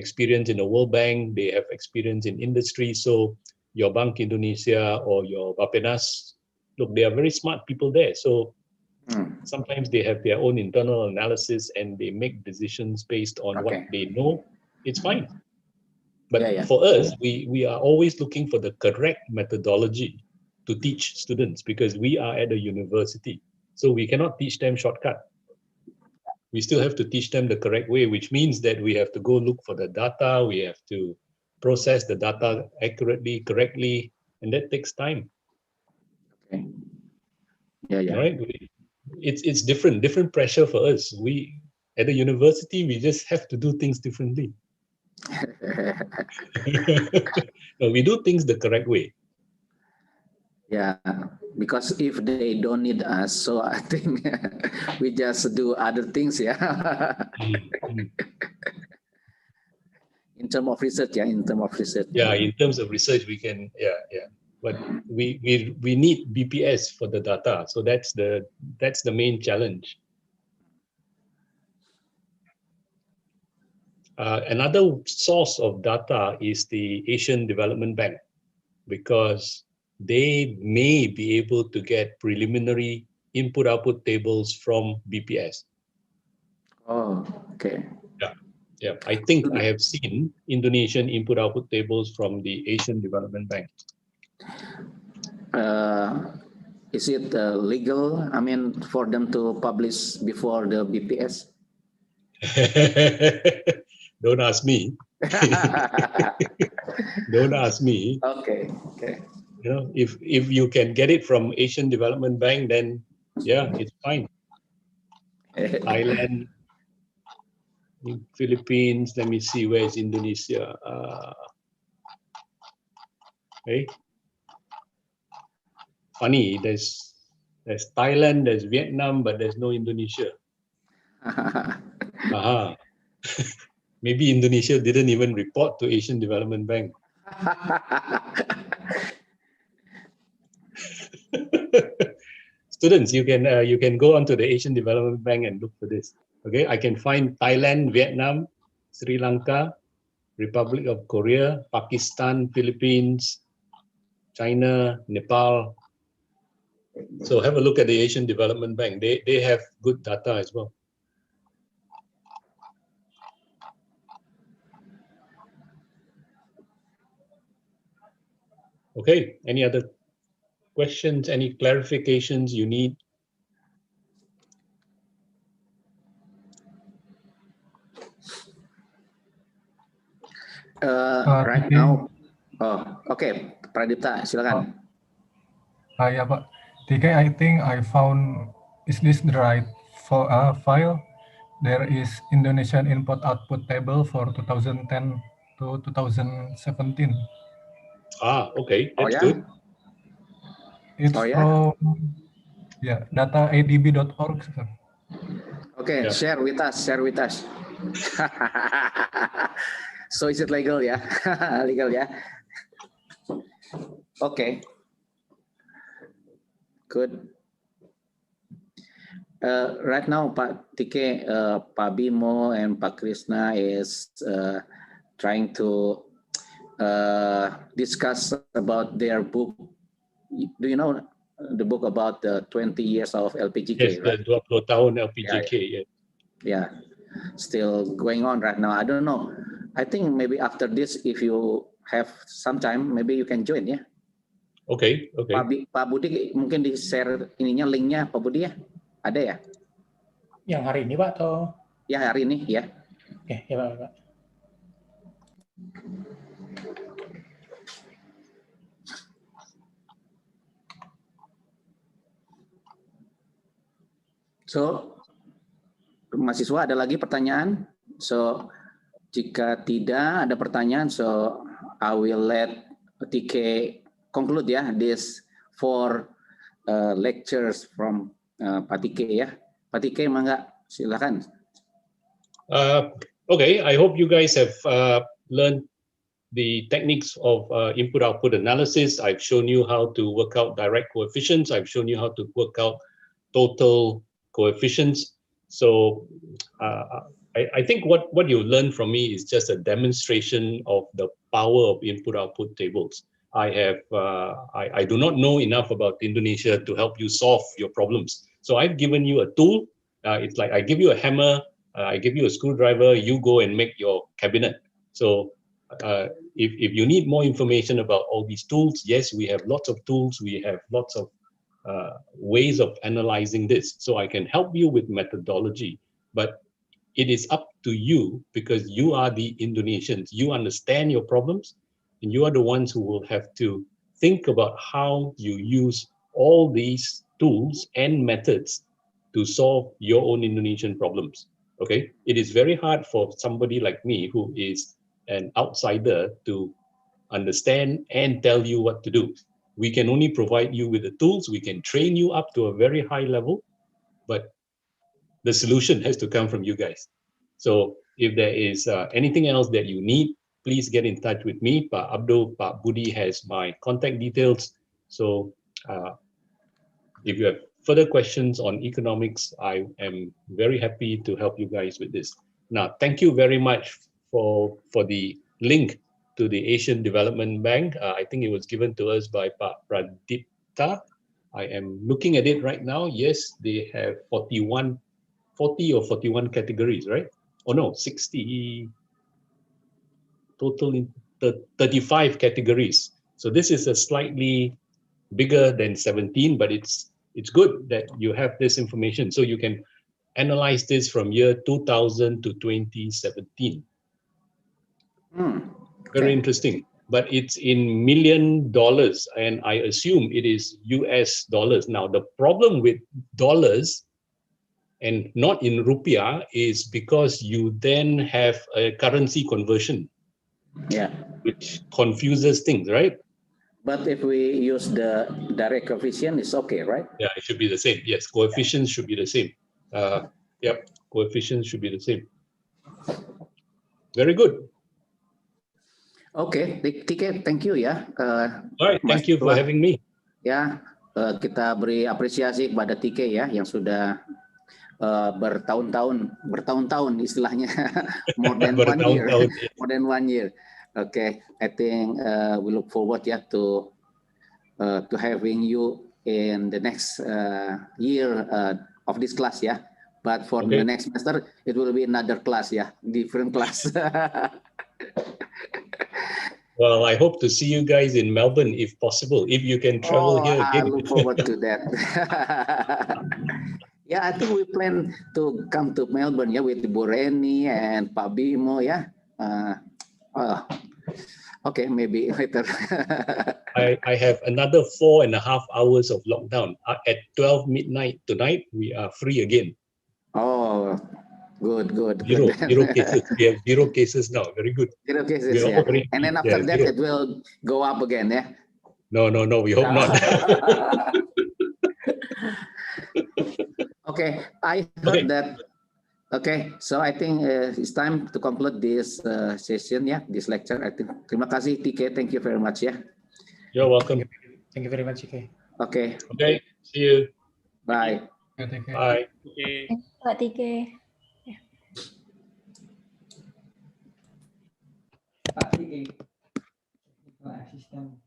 experience in the World Bank. They have experience in industry. So your Bank Indonesia or your Bapenas, look, they are very smart people there. So sometimes they have their own internal analysis and they make decisions based on what they know. It's fine. But for us, we are always looking for the correct methodology to teach students because we are at a university. So we cannot teach them shortcut. We still have to teach them the correct way, which means that we have to go look for the data. We have to process the data accurately, correctly, and that takes time. Okay. Yeah. Right? It's different pressure for us. We at the university we just have to do things differently. No, we do things the correct way. Yeah, because if they don't need us, so I think we just do other things, yeah. In terms of research, yeah, in terms of research. Yeah, in terms of research, we can, yeah. But we need BPS for the data, so that's the main challenge. Another source of data is the Asian Development Bank, because they may be able to get preliminary input-output tables from BPS. Oh, okay. Yeah. I think I have seen Indonesian input-output tables from the Asian Development Bank. Is it legal? I mean, for them to publish before the BPS? Don't ask me. Don't ask me. Okay. You know, if you can get it from Asian Development Bank, then yeah, it's fine. Thailand, Philippines. Let me see, where is Indonesia? Hey, funny. There's Thailand, there's Vietnam, but there's no Indonesia. Maybe Indonesia didn't even report to Asian Development Bank. Students, you can go onto the Asian Development Bank and look for this. Okay, I can find Thailand, Vietnam, Sri Lanka, Republic of Korea, Pakistan, Philippines, China, Nepal. So have a look at the Asian Development Bank. They have good data as well. Okay, any other questions, any clarifications you need? Right now, okay, Pradipta, silakan. Ya Pak, TK, I think I found, is this the right file? There is Indonesian input-output table for 2010 to 2017. Okay, that's good. It's from dataadb.org. Okay, share with us, So is it legal ya? Legal ya? Okay. Good. Right now, Pak Tike, Pak Bimo, and Pak Krishna is trying to discuss about their book. Do you know the book about the 20 years of LPGK? Yes, right? the 20 tahun LPGK. Yeah, still going on right now. I don't know. I think maybe after this, if you have some time, maybe you can join ya. Okay. Pak Budi mungkin di share ininya, linknya Pak Budi ya. Ada ya? Yang hari ini Pak atau? Ya hari ini ya. Oke, ya Pak. So, mahasiswa ada lagi pertanyaan? So, jika tidak ada pertanyaan, so I will let TK conclude ya this 4 lectures from Pak TK ya. Pak TK mangga, silakan. Okay, I hope you guys have learned the techniques of input-output analysis. I've shown you how to work out direct coefficients. I've shown you how to work out total coefficients. So I think what you learn from me is just a demonstration of the power of input-output tables. I do not know enough about Indonesia to help you solve your problems. So I've given you a tool. It's like I give you a hammer, I give you a screwdriver, you go and make your cabinet. So if you need more information about all these tools, yes, we have lots of tools. We have lots of ways of analyzing this. So I can help you with methodology, but it is up to you because you are the Indonesians. You understand your problems, and you are the ones who will have to think about how you use all these tools and methods to solve your own Indonesian problems. Okay, it is very hard for somebody like me who is an outsider to understand and tell you what to do. We can only provide you with the tools. We can train you up to a very high level, but the solution has to come from you guys. So if there is anything else that you need, please get in touch with me. Pak Abdul, Pak Budi has my contact details. So if you have further questions on economics, I am very happy to help you guys with this. Now, thank you very much for the link to the Asian Development Bank. I think it was given to us by Pak Pradipta. I am looking at it right now. Yes, they have 40 or 41 categories, right? Oh no, 60, total in 35 categories. So this is a slightly bigger than 17, but it's good that you have this information. So you can analyze this from year 2000 to 2017. Very interesting. But it's in $1 million, and I assume it is US dollars. Now, the problem with dollars and not in rupiah is because you then have a currency conversion, which confuses things, right? But if we use the direct coefficient, it's okay, right? Yeah, it should be the same. Yes, coefficients should be the same. Yep, coefficients should be the same. Very good. Okay, TK, thank you ya. All right, thank you for having me. Ya, kita beri apresiasi kepada TK ya yang sudah bertahun-tahun istilahnya more than 1 year. More than 1 year. Okay, I think we look forward ya to having you in the next year of this class ya. But for the next semester, it will be another class ya, different class. Well, I hope to see you guys in Melbourne if possible, if you can travel here I again. look forward to that. Yeah, I think we plan to come to Melbourne, yeah, with Bu Reni and Pak Bimo, yeah. Okay, maybe later. I have another 4.5 hours of lockdown. At 12 midnight tonight, we are free again. Oh, good. Zero cases. We have 0 cases now. Very good. 0 cases, We are yeah. all very And then happy. after that, Zero. it will go up again, yeah. No. We hope not. Okay, I heard that. Okay, so I think it's time to conclude this session, yeah, this lecture. I think. Terima kasih, TK. Thank you very much, yeah. You're welcome. Thank you very much, TK. Okay. Okay. See you. Bye. Bye. Okay. Pak Tike. Pak Tike, asisten.